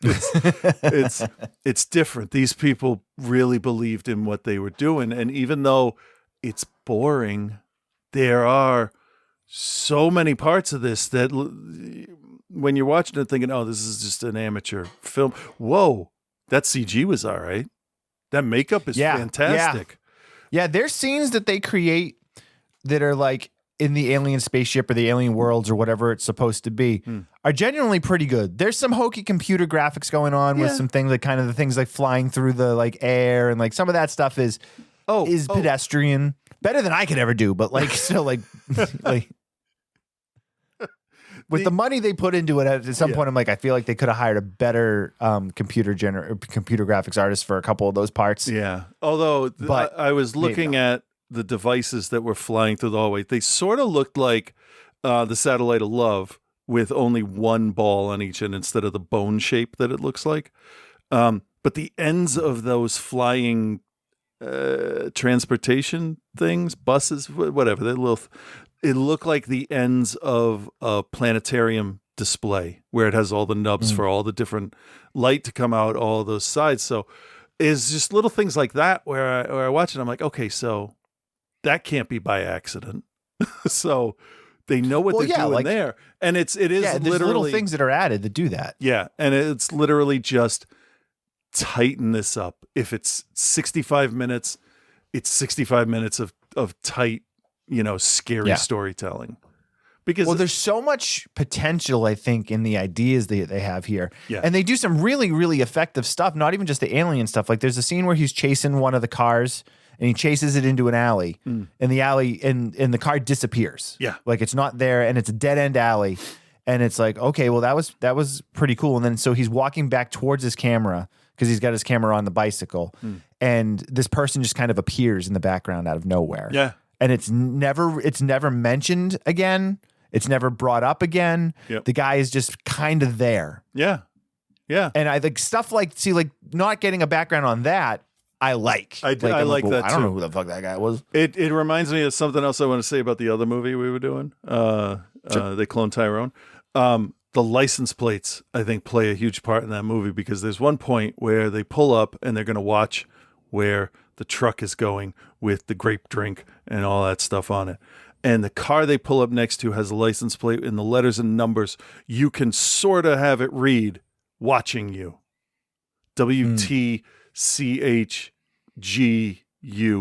B: It's different. These people really believed in what they were doing, and even though it's boring, there are so many parts of this that when you're watching it thinking, oh, this is just an amateur film. Whoa, that CG was all right. That makeup is fantastic.
A: Yeah, there's scenes that they create that are like in the alien spaceship or the alien worlds or whatever it's supposed to be are genuinely pretty good. There's some hokey computer graphics going on with some things like kind of the things like flying through the like air and like some of that stuff is pedestrian. Better than I could ever do, but like still like with the money they put into it at some point, I'm like, I feel like they could have hired a better computer graphics artist for a couple of those parts.
B: Yeah. Although I was looking at the devices that were flying through the hallway. They sort of looked like the Satellite of Love with only one ball on each end instead of the bone shape that it looks like. But the ends of those flying transportation things, buses, whatever, it looked like the ends of a planetarium display where it has all the nubs for all the different light to come out all those sides. So it's just little things like that where I watch it. I'm like, okay, so that can't be by accident. So they know what they're doing there. And it is literally
A: little things that are added that do that.
B: Yeah. And it's literally just tighten this up. If it's 65 minutes, it's 65 minutes of tight, scary storytelling. Because
A: there's so much potential, I think, in the ideas that they have here.
B: Yeah.
A: And they do some really, really effective stuff, not even just the alien stuff. Like there's a scene where he's chasing one of the cars and he chases it into an alley and the alley and the car disappears.
B: Yeah.
A: Like it's not there and it's a dead end alley. And it's like, okay, well, that was pretty cool. And then so he's walking back towards his camera because he's got his camera on the bicycle. And this person just kind of appears in the background out of nowhere.
B: Yeah.
A: And it's never mentioned again. It's never brought up again.
B: Yep.
A: The guy is just kind of there.
B: Yeah. Yeah.
A: And I think stuff like not getting a background on that, I like.
B: I like that
A: I don't
B: too.
A: know who the fuck that guy was.
B: It reminds me of something else I want to say about the other movie we were doing. They cloned Tyrone. The license plates, I think, play a huge part in that movie because there's one point where they pull up and they're going to watch where the truck is going with the grape drink and all that stuff on it. And the car they pull up next to has a license plate and the letters and numbers. You can sort of have it read, watching you. WTCHGU,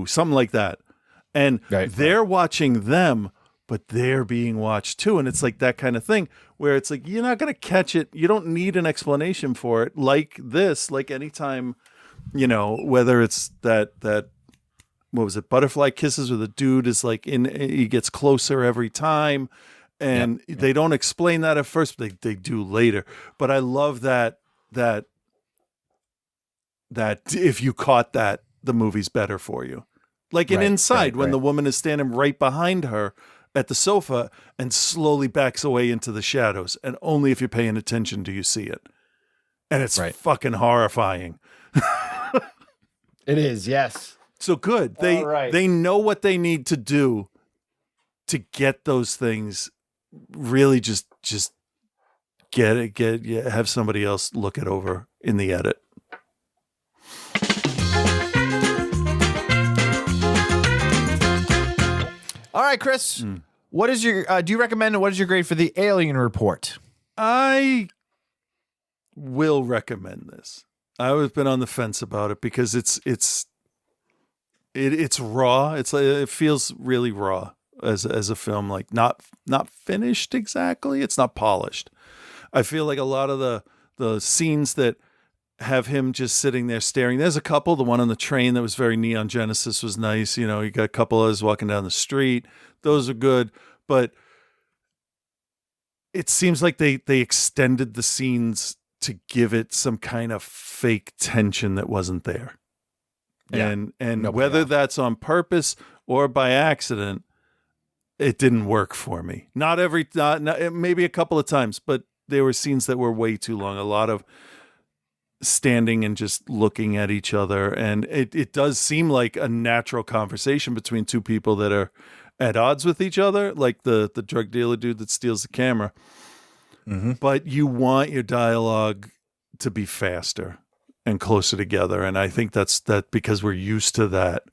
B: something like that. And they're watching them, but they're being watched too. And it's like that kind of thing where it's like, you're not going to catch it. You don't need an explanation for it like this, like anytime, whether it's that what was it? Butterfly Kisses, where the dude is like he gets closer every time. And they don't explain that at first, but they do later. But I love that if you caught that, the movie's better for you. Like in Inside, when the woman is standing right behind her at the sofa and slowly backs away into the shadows. And only if you're paying attention do you see it. And it's fucking horrifying.
A: It is, yes.
B: So good. They know what they need to do to get those things really just have somebody else look it over in the edit.
A: All right, Chris. What is your do you recommend what is your grade for the Alien Report?
B: I will recommend this. I've been on the fence about it because it's raw. It feels really raw as a film, like not finished exactly. It's not polished. I feel like a lot of the scenes that have him just sitting there staring. There's a couple. The one on the train that was very Neon Genesis was nice. You know, you got a couple others walking down the street. Those are good. But it seems like they extended the scenes to give it some kind of fake tension that wasn't there.
A: Yeah.
B: And whether that's on purpose or by accident, it didn't work for me. Not maybe a couple of times, but there were scenes that were way too long. A lot of standing and just looking at each other. And it does seem like a natural conversation between two people that are at odds with each other, like the drug dealer dude that steals the camera.
A: Mm-hmm.
B: But you want your dialogue to be faster and closer together. And I think that's because we're used to that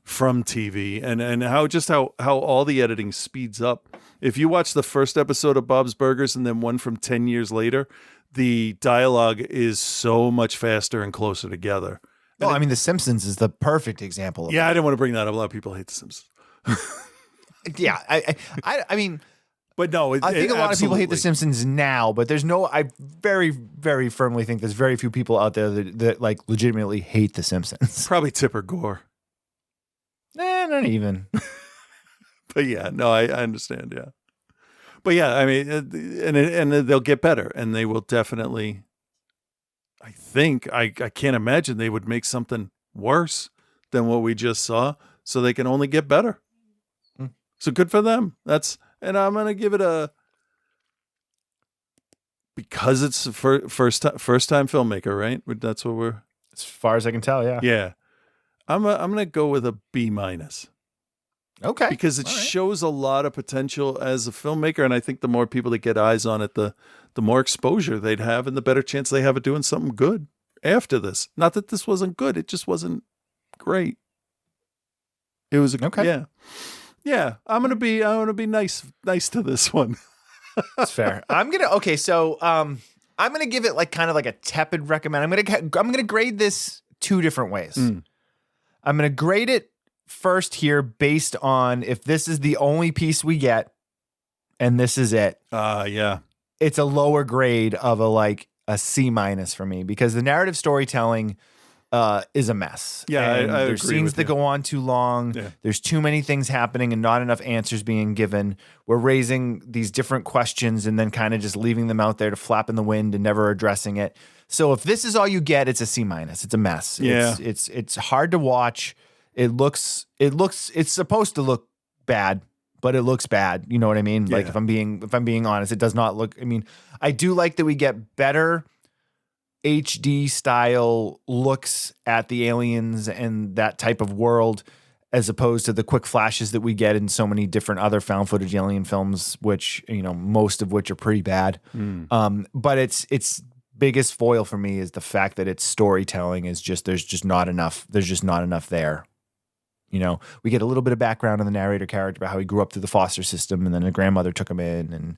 B: from TV and how all the editing speeds up. If you watch the first episode of Bob's Burgers and then one from 10 years later, the dialogue is so much faster and closer together.
A: No, I mean, The Simpsons is the perfect example of
B: I didn't want to bring that up. A lot of people hate The Simpsons.
A: Yeah, I mean,
B: but no,
A: I think a lot of people hate The Simpsons now, but I very, very firmly think there's very few people out there that like legitimately hate The Simpsons.
B: Probably Tipper Gore.
A: Not even.
B: But yeah, no, I understand. Yeah. But yeah, I mean, and they'll get better, and they will definitely. I think I can't imagine they would make something worse than what we just saw, so they can only get better. So good for them. And I'm gonna give it because it's first time filmmaker, right? That's what we're.
A: As far as I can tell, yeah.
B: Yeah, I'm gonna go with a B-.
A: Okay.
B: Because it shows a lot of potential as a filmmaker, and I think the more people that get eyes on it, the more exposure they'd have, and the better chance they have of doing something good after this. Not that this wasn't good; it just wasn't great. It was
A: okay.
B: Yeah. I'm gonna be nice to this one.
A: That's fair. I'm gonna give it like kind of like a tepid recommend. I'm gonna grade this two different ways. I'm gonna grade it first here based on if this is the only piece we get and this is it.
B: Yeah.
A: It's a lower grade of a C- for me because the narrative storytelling is a mess.
B: Yeah,
A: and
B: I
A: there's
B: agree
A: scenes
B: with
A: that
B: you.
A: go on too long.
B: Yeah.
A: There's too many things happening and not enough answers being given. We're raising these different questions and then kind of just leaving them out there to flap in the wind and never addressing it. So if this is all you get, it's a C-. It's a mess.
B: Yeah.
A: It's hard to watch. It's supposed to look bad, but it looks bad. You know what I mean?
B: Yeah.
A: Like if I'm being honest, it does not look, I mean, I do like that we get better HD style looks at the aliens and that type of world as opposed to the quick flashes that we get in so many different other found footage alien films, which, you know, most of which are pretty bad. But it's biggest foil for me is the fact that its storytelling is just, there's just not enough there. You know, we get a little bit of background on the narrator character about how he grew up through the foster system and then a grandmother took him in, and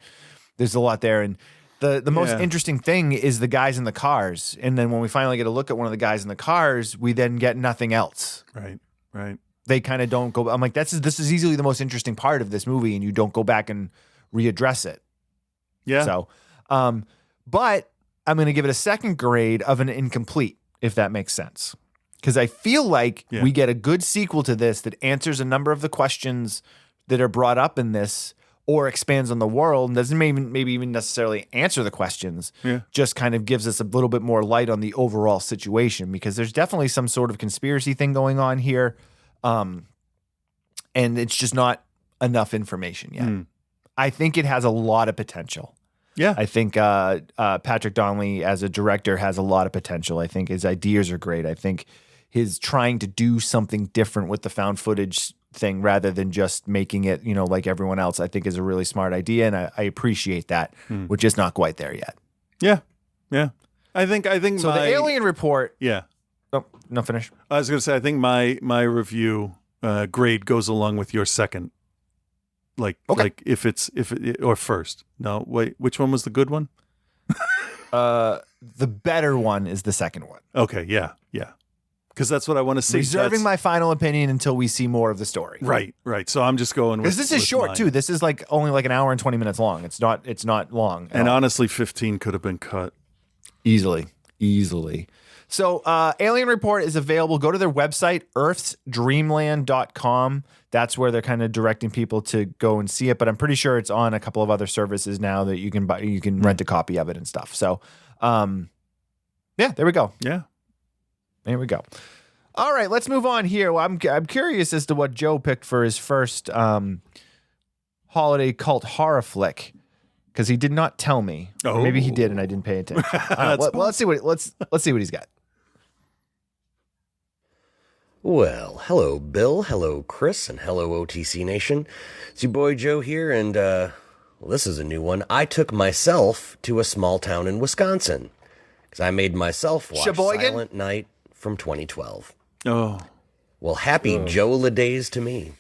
A: there's a lot there. And the most interesting thing is the guys in the cars. And then when we finally get a look at one of the guys in the cars, we then get nothing else.
B: Right.
A: They kind of don't go. I'm like, this is easily the most interesting part of this movie, and you don't go back and readdress it.
B: Yeah.
A: So, but I'm going to give it a second grade of an incomplete, if that makes sense. Because I feel like we get a good sequel to this that answers a number of the questions that are brought up in this or expands on the world and doesn't maybe even necessarily answer the questions, just kind of gives us a little bit more light on the overall situation because there's definitely some sort of conspiracy thing going on here. And it's just not enough information yet. I think it has a lot of potential.
B: Yeah.
A: I think Patrick Donnelly as a director has a lot of potential. I think his ideas are great. I think his trying to do something different with the found footage thing rather than just making it, you know, like everyone else, I think is a really smart idea. And I appreciate that, which is not quite there yet.
B: Yeah. I think
A: so. The Alien Report.
B: Yeah.
A: Oh, no, finish.
B: I was going to say, I think my review grade goes along with your second. Like if it or first. No, wait, which one was the good one?
A: The better one is the second one.
B: Okay. Yeah. Because that's what I want to see.
A: Reserving my final opinion until we see more of the story.
B: Right. So I'm just going with
A: because this is short
B: mine.
A: too. This is like only like an hour and 20 minutes long. It's not long.
B: And honestly, 15 could have been cut
A: easily. So Alien Report is available. Go to their website, earthsdreamland.com. That's where they're kind of directing people to go and see it. But I'm pretty sure it's on a couple of other services now that you can buy. You can rent a copy of it and stuff. So, yeah, there we go.
B: Yeah.
A: There we go. All right, let's move on here. Well, I'm curious as to what Joe picked for his first holiday cult horror flick, because he did not tell me. Or maybe he did and I didn't pay attention. Let's see what he's got.
J: Well, hello, Bill. Hello, Chris. And hello, OTC Nation. It's your boy Joe here, and well, this is a new one. I took myself to a small town in Wisconsin because I made myself watch Silent Night from 2012.
B: Oh.
J: Well, happy Joe-la days to me.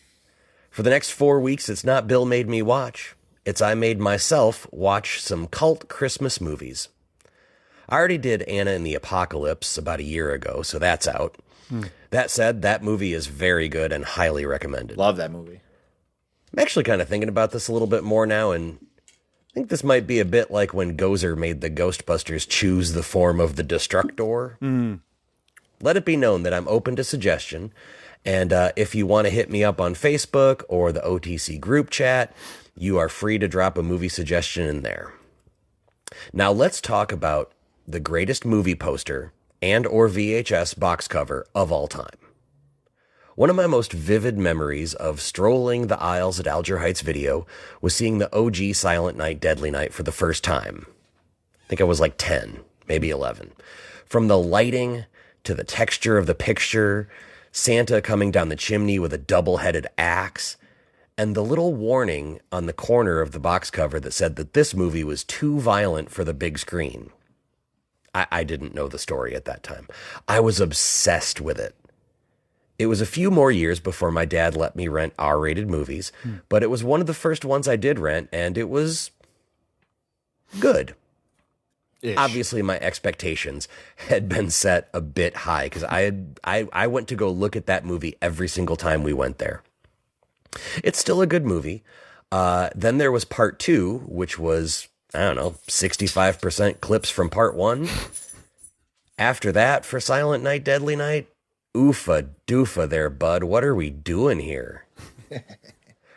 J: For the next 4 weeks, it's not Bill made me watch. It's I made myself watch some cult Christmas movies. I already did Anna and the Apocalypse about a year ago, so that's out. That said, that movie is very good and highly recommended.
A: Love that movie.
J: I'm actually kind of thinking about this a little bit more now, and I think this might be a bit like when Gozer made the Ghostbusters choose the form of the Destructor. Let it be known that I'm open to suggestion, and if you want to hit me up on Facebook or the OTC group chat, you are free to drop a movie suggestion in there. Now let's talk about the greatest movie poster and or VHS box cover of all time. One of my most vivid memories of strolling the aisles at Alger Heights Video was seeing the OG Silent Night, Deadly Night for the first time. I think I was like 10, maybe 11. From the lighting to the texture of the picture, Santa coming down the chimney with a double-headed axe, and the little warning on the corner of the box cover that said that this movie was too violent for the big screen. I didn't know the story at that time. I was obsessed with it. It was a few more years before my dad let me rent R-rated movies, but it was one of the first ones I did rent, and it was good. Obviously, my expectations had been set a bit high because I went to go look at that movie every single time we went there. It's still a good movie. Then there was part 2, which was, I don't know, 65% clips from part 1. After that, for Silent Night, Deadly Night, oofa doofa there, bud. What are we doing here?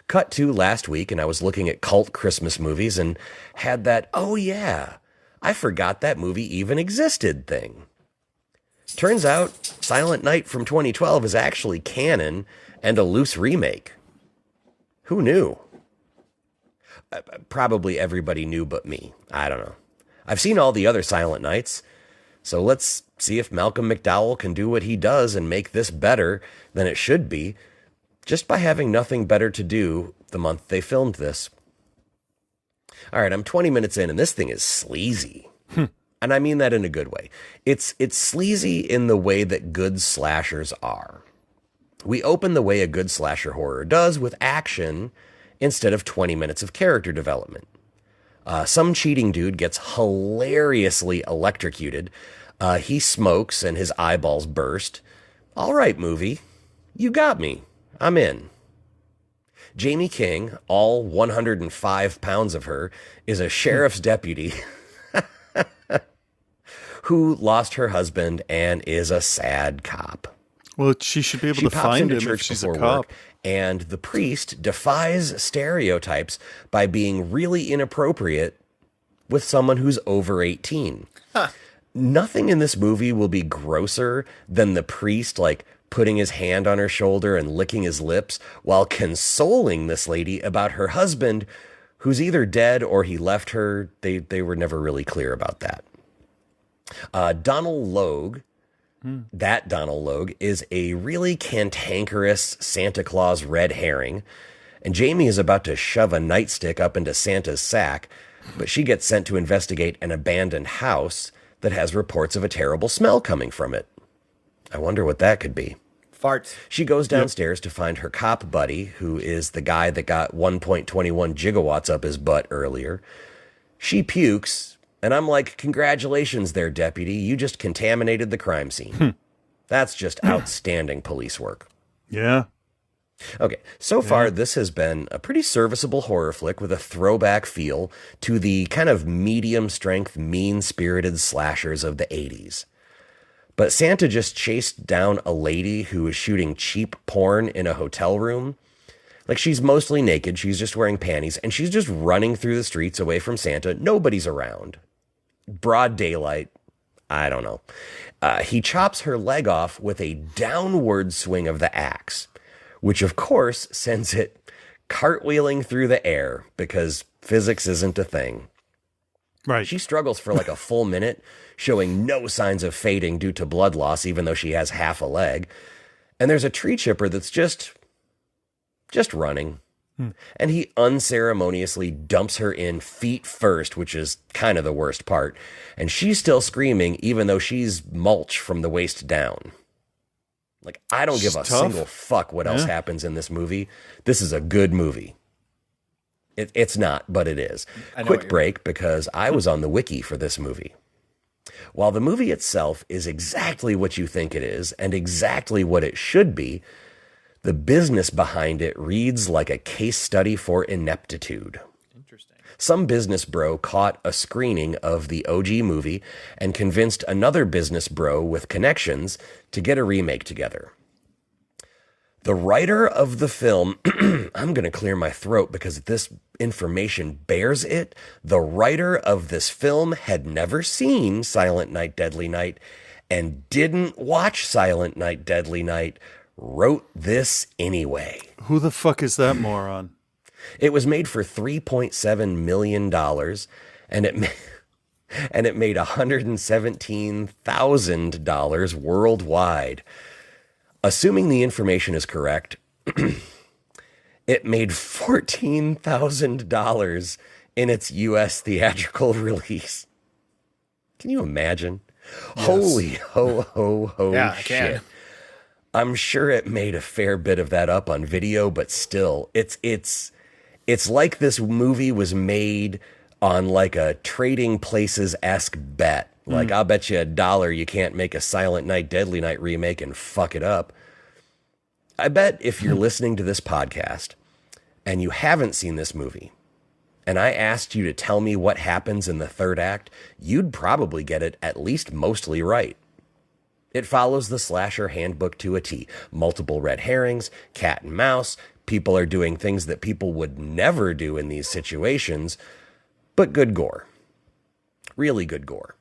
J: Cut to last week, and I was looking at cult Christmas movies and had that, oh yeah, I forgot that movie even existed thing. Turns out, Silent Night from 2012 is actually canon and a loose remake. Who knew? Probably everybody knew but me. I don't know. I've seen all the other Silent Nights, so let's see if Malcolm McDowell can do what he does and make this better than it should be, just by having nothing better to do the month they filmed this. All right, I'm 20 minutes in, and this thing is sleazy. And I mean that in a good way. It's sleazy in the way that good slashers are. We open the way a good slasher horror does with action instead of 20 minutes of character development. Some cheating dude gets hilariously electrocuted. He smokes and his eyeballs burst. All right, movie. You got me. I'm in. Jamie King, all 105 pounds of her, is a sheriff's deputy who lost her husband and is a sad cop.
B: Well, she should be able to find him if she's a cop.
J: And the priest defies stereotypes by being really inappropriate with someone who's over 18. Nothing in this movie will be grosser than the priest, like, putting his hand on her shoulder and licking his lips while consoling this lady about her husband, who's either dead or he left her. They were never really clear about that. Donald Logue, that Donald Logue, is a really cantankerous Santa Claus red herring, and Jamie is about to shove a nightstick up into Santa's sack, but she gets sent to investigate an abandoned house that has reports of a terrible smell coming from it. I wonder what that could be.
A: Farts.
J: She goes downstairs to find her cop buddy, who is the guy that got 1.21 gigawatts up his butt earlier. She pukes, and I'm like, congratulations there, deputy. You just contaminated the crime scene. That's just outstanding police work.
B: Yeah.
J: Okay, so far this has been a pretty serviceable horror flick with a throwback feel to the kind of medium-strength, mean-spirited slashers of the 80s. But Santa just chased down a lady who was shooting cheap porn in a hotel room. Like, she's mostly naked. She's just wearing panties, and she's just running through the streets away from Santa. Nobody's around. Broad daylight. I don't know. He chops her leg off with a downward swing of the axe, which of course sends it cartwheeling through the air because physics isn't a thing.
B: Right.
J: She struggles for like a full minute, showing no signs of fading due to blood loss, even though she has half a leg. And there's a tree chipper that's just running. And he unceremoniously dumps her in feet first, which is kind of the worst part. And she's still screaming, even though she's mulch from the waist down. Like, I don't give a single fuck what else happens in this movie. This is a good movie. It's not, but it is. Quick break, because I was on the wiki for this movie. While the movie itself is exactly what you think it is, and exactly what it should be, the business behind it reads like a case study for ineptitude. Interesting. Some business bro caught a screening of the OG movie and convinced another business bro with connections to get a remake together. The writer of the film, I'm going to clear my throat because this information bears it. The writer of this film had never seen Silent Night, Deadly Night and didn't watch Silent Night, Deadly Night, wrote this anyway.
B: Who the fuck is that moron?
J: It was made for $3.7 million, and it made $117,000 worldwide. Assuming the information is correct, it made $14,000 in its U.S. theatrical release. Can you imagine? Yes. Holy ho ho ho shit. I can. I'm sure it made a fair bit of that up on video, but still, it's like this movie was made on like a Trading Places-esque bet. Like, I'll bet you $1 you can't make a Silent Night, Deadly Night remake and fuck it up. I bet if you're listening to this podcast and you haven't seen this movie, and I asked you to tell me what happens in the third act, you'd probably get it at least mostly right. It follows the slasher handbook to a T. Multiple red herrings, cat and mouse. People are doing things that people would never do in these situations, but good gore. Really good gore.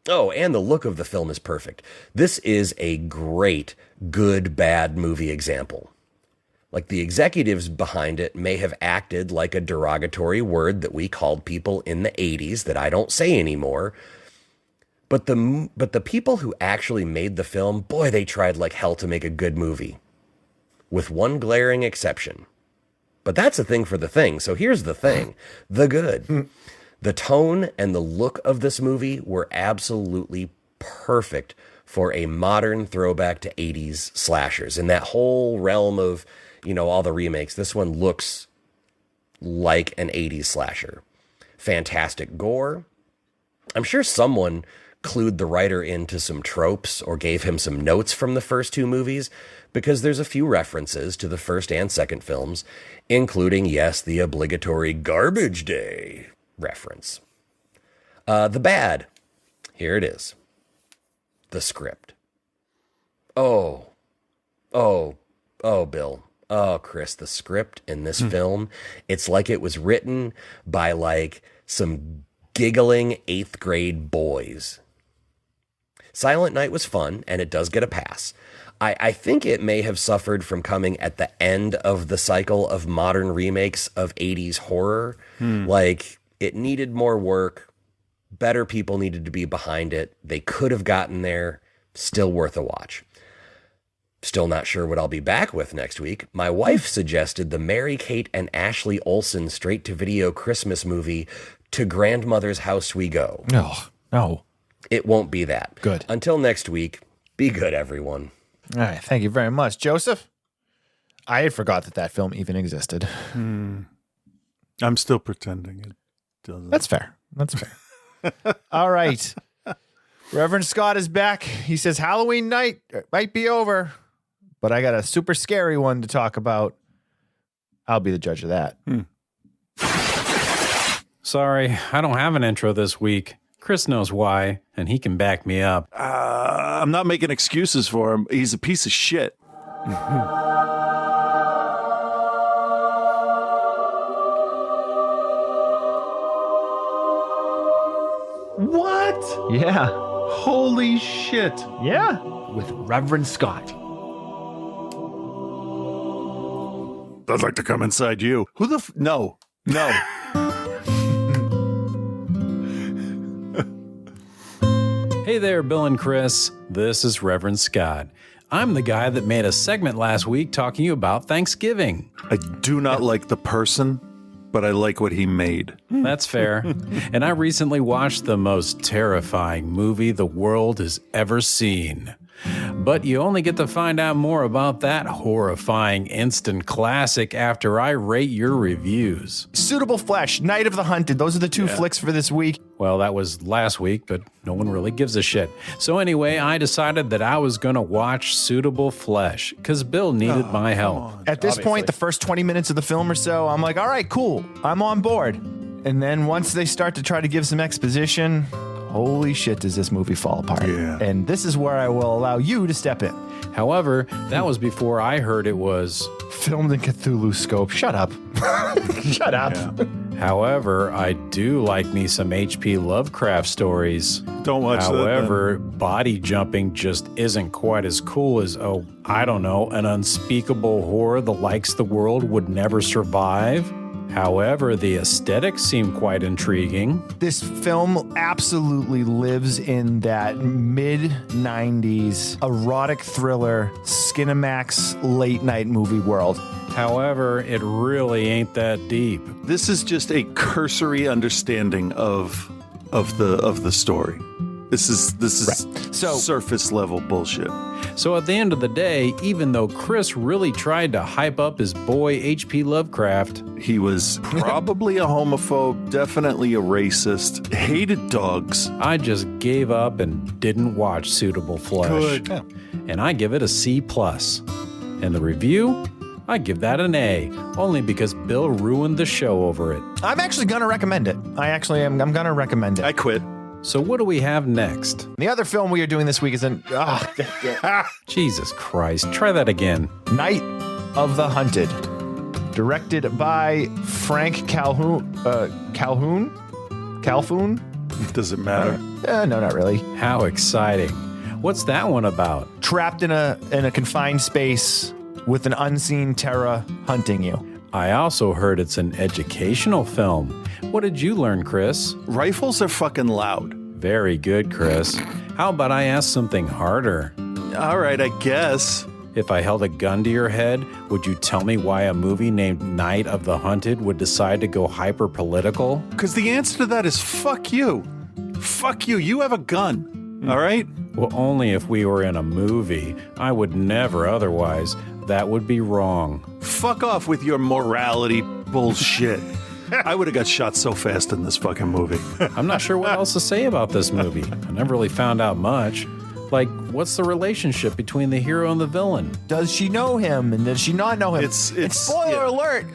J: Oh, and the look of the film is perfect. This is a great, good, bad movie example. Like, the executives behind it may have acted like a derogatory word that we called people in the 80s that I don't say anymore. But the people who actually made the film, boy, they tried like hell to make a good movie. With one glaring exception. But that's a thing for the thing. So here's the thing. The good. The tone and the look of this movie were absolutely perfect for a modern throwback to 80s slashers. In that whole realm of, you know, all the remakes, this one looks like an 80s slasher. Fantastic gore. I'm sure someone clued the writer into some tropes or gave him some notes from the first two movies, because there's a few references to the first and second films, including, yes, the obligatory Garbage Day reference. The bad. Here it is. The script. Oh, Bill. Oh, Chris, the script in this film, it's like it was written by like some giggling 8th grade boys. Silent Night was fun, and it does get a pass. I think it may have suffered from coming at the end of the cycle of modern remakes of 80s horror. Like, it needed more work. Better people needed to be behind it. They could have gotten there. Still worth a watch. Still not sure what I'll be back with next week. My wife suggested the Mary-Kate and Ashley Olsen straight-to-video Christmas movie, To Grandmother's House We Go.
A: No.
J: It won't be that.
A: Good.
J: Until next week, be good, everyone.
A: All right. Thank you very much. Joseph? I had forgot that film even existed.
B: I'm still pretending it doesn't.
A: That's fair. All right. Reverend Scott is back. He says Halloween night might be over, but I got a super scary one to talk about. I'll be the judge of that.
K: Sorry, I don't have an intro this week. Chris knows why, and he can back me up.
B: I'm not making excuses for him. He's a piece of shit.
G: What?
A: Yeah.
G: Holy shit.
A: Yeah. With Reverend Scott.
B: I'd like to come inside you. Who the No.
K: Hey there, Bill and Chris. This is Reverend Scott. I'm the guy that made a segment last week talking about Thanksgiving.
B: I do not like the person, but I like what he made.
K: That's fair. And I recently watched the most terrifying movie the world has ever seen. But you only get to find out more about that horrifying instant classic after I rate your reviews.
A: Suitable Flesh, Night of the Hunted. Those are the two flicks for this week.
K: Well, that was last week, but no one really gives a shit. So anyway, I decided that I was going to watch Suitable Flesh because Bill needed my help.
A: At this point, the first 20 minutes of the film or so, I'm like, all right, cool. I'm on board. And then once they start to try to give some exposition, holy shit, does this movie fall apart.
B: Yeah.
A: And this is where I will allow you to step in.
K: However, that was before I heard it was
A: filmed in Cthulhu scope. Shut up. Shut up.
B: Yeah.
K: However, I do like me some H.P. Lovecraft stories.
B: Don't watch that.
K: However, body jumping just isn't quite as cool as, I don't know, an unspeakable horror the likes the world would never survive. However, the aesthetics seem quite intriguing.
A: This film absolutely lives in that mid-90s erotic thriller, Skinamax late night movie world.
K: However, it really ain't that deep.
B: This is just a cursory understanding of the story. This is
A: Right. So-
B: surface level bullshit.
K: So at the end of the day, even though Chris really tried to hype up his boy H.P. Lovecraft,
B: He was probably a homophobe, definitely a racist, hated dogs.
K: I just gave up and didn't watch Suitable Flesh.
B: Good.
A: Yeah.
K: And I give it a C+. And the review? I give that an A, only because Bill ruined the show over it.
A: I'm actually going to recommend it. I'm going to recommend it.
B: I quit.
K: So what do we have next?
A: The other film we are doing this week is
K: Jesus Christ, try that again.
A: Night of the Hunted, directed by Frank Calhoun. Calhoun?
B: Does it matter?
A: No, not really.
K: How exciting. What's that one about?
A: Trapped in a confined space with an unseen terror hunting you.
K: I also heard it's an educational film. What did you learn, Chris?
B: Rifles are fucking loud.
K: Very good, Chris. How about I ask something harder?
B: All right, I guess.
K: If I held a gun to your head, would you tell me why a movie named Night of the Hunted would decide to go hyper-political?
B: Because the answer to that is fuck you. Fuck you. You have a gun. All right?
K: Well, only if we were in a movie. I would never otherwise. That would be wrong.
B: Fuck off with your morality bullshit. I would have got shot so fast in this fucking movie.
K: I'm not sure what else to say about this movie. I never really found out much. Like, what's the relationship between the hero and the villain?
A: Does she know him and does she not know him?
B: It's
A: spoiler alert.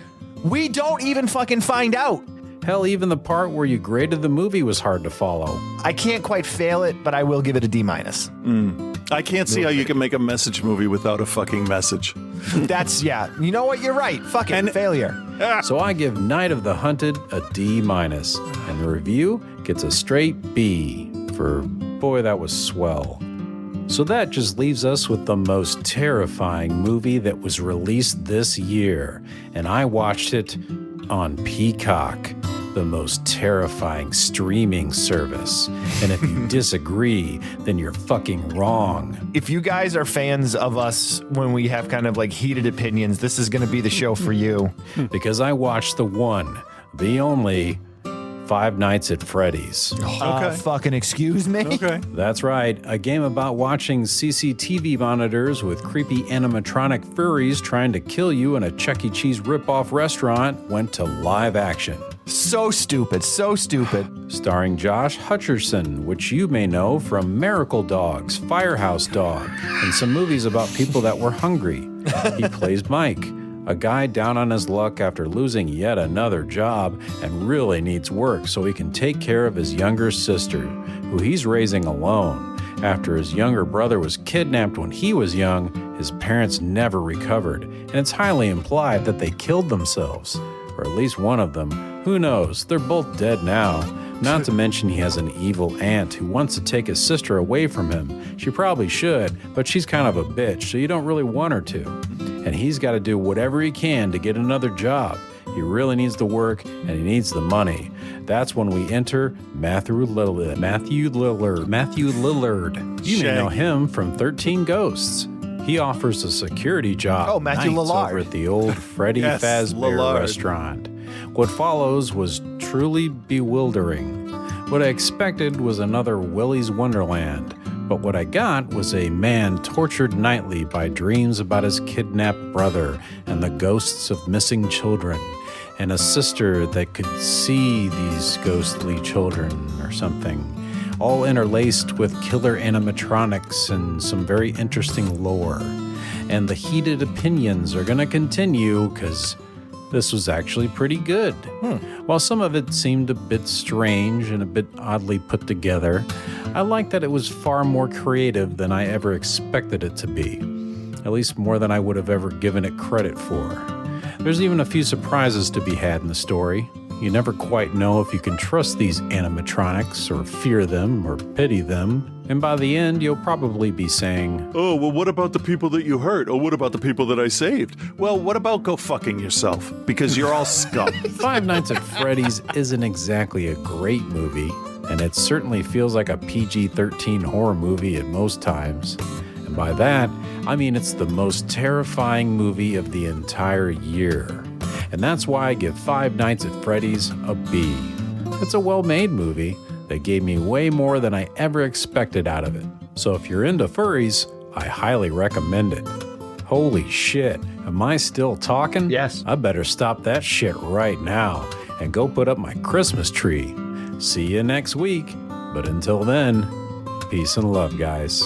A: We don't even fucking find out.
K: Hell, even the part where you graded the movie was hard to follow.
A: I can't quite fail it, but I will give it a D-.
B: I can't see how you can make a message movie without a fucking message.
A: That's, yeah. You know what? You're right. Fuck it. Failure.
K: So I give Night of the Hunted a D-, and the review gets a straight B for, boy, that was swell. So that just leaves us with the most terrifying movie that was released this year, and I watched it on Peacock, the most terrifying streaming service. And if you disagree, then you're fucking wrong.
A: If you guys are fans of us when we have kind of like heated opinions, this is going to be the show for you.
K: Because I watched the one, the only, Five Nights at Freddy's.
A: Fucking excuse me?
B: Okay.
K: That's right, a game about watching CCTV monitors with creepy animatronic furries trying to kill you in a Chuck E. Cheese ripoff restaurant went to live action.
A: So stupid. So stupid.
K: Starring Josh Hutcherson, which you may know from Miracle Dogs, Firehouse Dog, and some movies about people that were hungry. He plays Mike, A guy down on his luck after losing yet another job and really needs work so he can take care of his younger sister, who he's raising alone. After his younger brother was kidnapped when he was young, his parents never recovered, and it's highly implied that they killed themselves. Or at least one of them. Who knows? They're both dead now. Not to mention he has an evil aunt who wants to take his sister away from him. She probably should, but she's kind of a bitch, so you don't really want her to. And he's got to do whatever he can to get another job. He really needs the work, and he needs the money. That's when we enter Matthew Lillard. You may know him from 13 Ghosts. He offers a security job.
A: Oh, Matthew
K: nights
A: Lillard.
K: over at the old Freddy
B: Yes,
K: Fazbear
B: Lillard.
K: restaurant. What follows was truly bewildering. What I expected was another Willy's Wonderland, but what I got was a man tortured nightly by dreams about his kidnapped brother and the ghosts of missing children, and a sister that could see these ghostly children or something, all interlaced with killer animatronics and some very interesting lore. And the heated opinions are going to continue because this was actually pretty good. While some of it seemed a bit strange and a bit oddly put together, I liked that it was far more creative than I ever expected it to be. At least more than I would have ever given it credit for. There's even a few surprises to be had in the story. You never quite know if you can trust these animatronics, or fear them, or pity them. And by the end, you'll probably be saying,
B: Oh, well, what about the people that you hurt? Oh, what about the people that I saved? Well, what about go fucking yourself? Because you're all scum.
K: Five Nights at Freddy's isn't exactly a great movie, and it certainly feels like a PG-13 horror movie at most times. And by that, I mean it's the most terrifying movie of the entire year. And that's why I give Five Nights at Freddy's a B. It's a well-made movie that gave me way more than I ever expected out of it. So if you're into furries, I highly recommend it. Holy shit, am I still talking?
A: Yes.
K: I better stop that shit right now and go put up my Christmas tree. See you next week. But until then, peace and love, guys.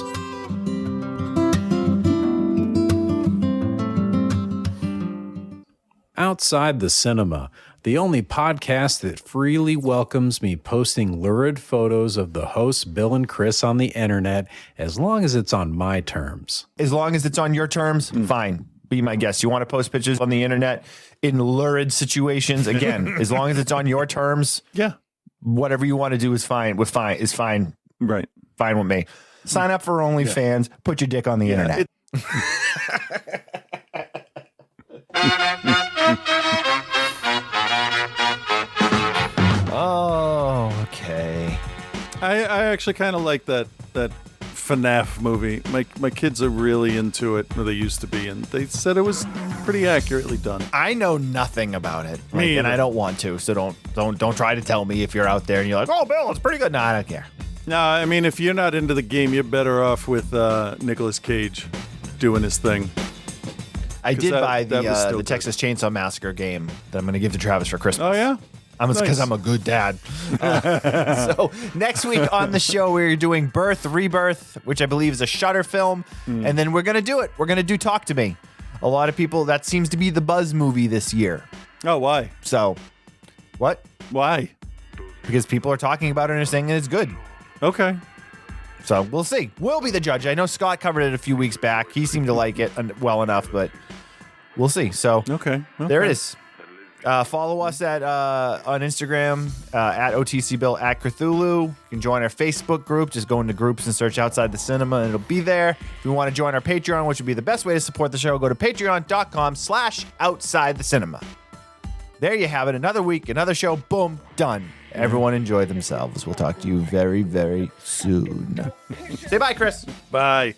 K: Outside the Cinema, the only podcast that freely welcomes me posting lurid photos of the hosts Bill and Chris on the internet, as long as it's on my terms.
A: As long as it's on your terms, fine. Be my guest. You want to post pictures on the internet in lurid situations? Again, as long as it's on your terms,
B: Yeah.
A: whatever you want to do is fine. Is fine.
B: Right.
A: Fine with me. Sign up for OnlyFans. Put your dick on the internet. Oh, okay.
B: I actually kind of like that FNAF movie. My kids are really into it, or they used to be, and they said it was pretty accurately done.
A: I know nothing about it,
B: Me
A: and
B: either.
A: I don't want to. So don't try to tell me if you're out there and you're like, oh, Bill, it's pretty good. No, I don't care.
B: No, I mean, if you're not into the game, you're better off with Nicolas Cage doing his thing.
A: I did buy
B: that was still
A: the
B: good.
A: Texas Chainsaw Massacre game that I'm going to give to Travis for Christmas.
B: Oh, yeah?
A: Because
B: Nice.
A: I'm a good dad. So next week on the show, we're doing Birth, Rebirth, which I believe is a Shudder film. And then we're going to do it. We're going to do Talk to Me. A lot of people, that seems to be the buzz movie this year.
B: Oh, why?
A: So, what?
B: Why?
A: Because people are talking about it and saying it's good.
B: Okay.
A: So we'll see. We'll be the judge. I know Scott covered it a few weeks back. He seemed to like it well enough, but we'll see. So
B: Okay.
A: there it is. Follow us at on Instagram at OTCBill at Cthulhu. You can join our Facebook group. Just go into groups and search Outside the Cinema, and it'll be there. If you want to join our Patreon, which would be the best way to support the show, go to patreon.com/OutsideTheCinema. There you have it. Another week, another show. Boom, done. Everyone enjoy themselves. We'll talk to you very, very soon. Say bye, Chris.
B: Bye.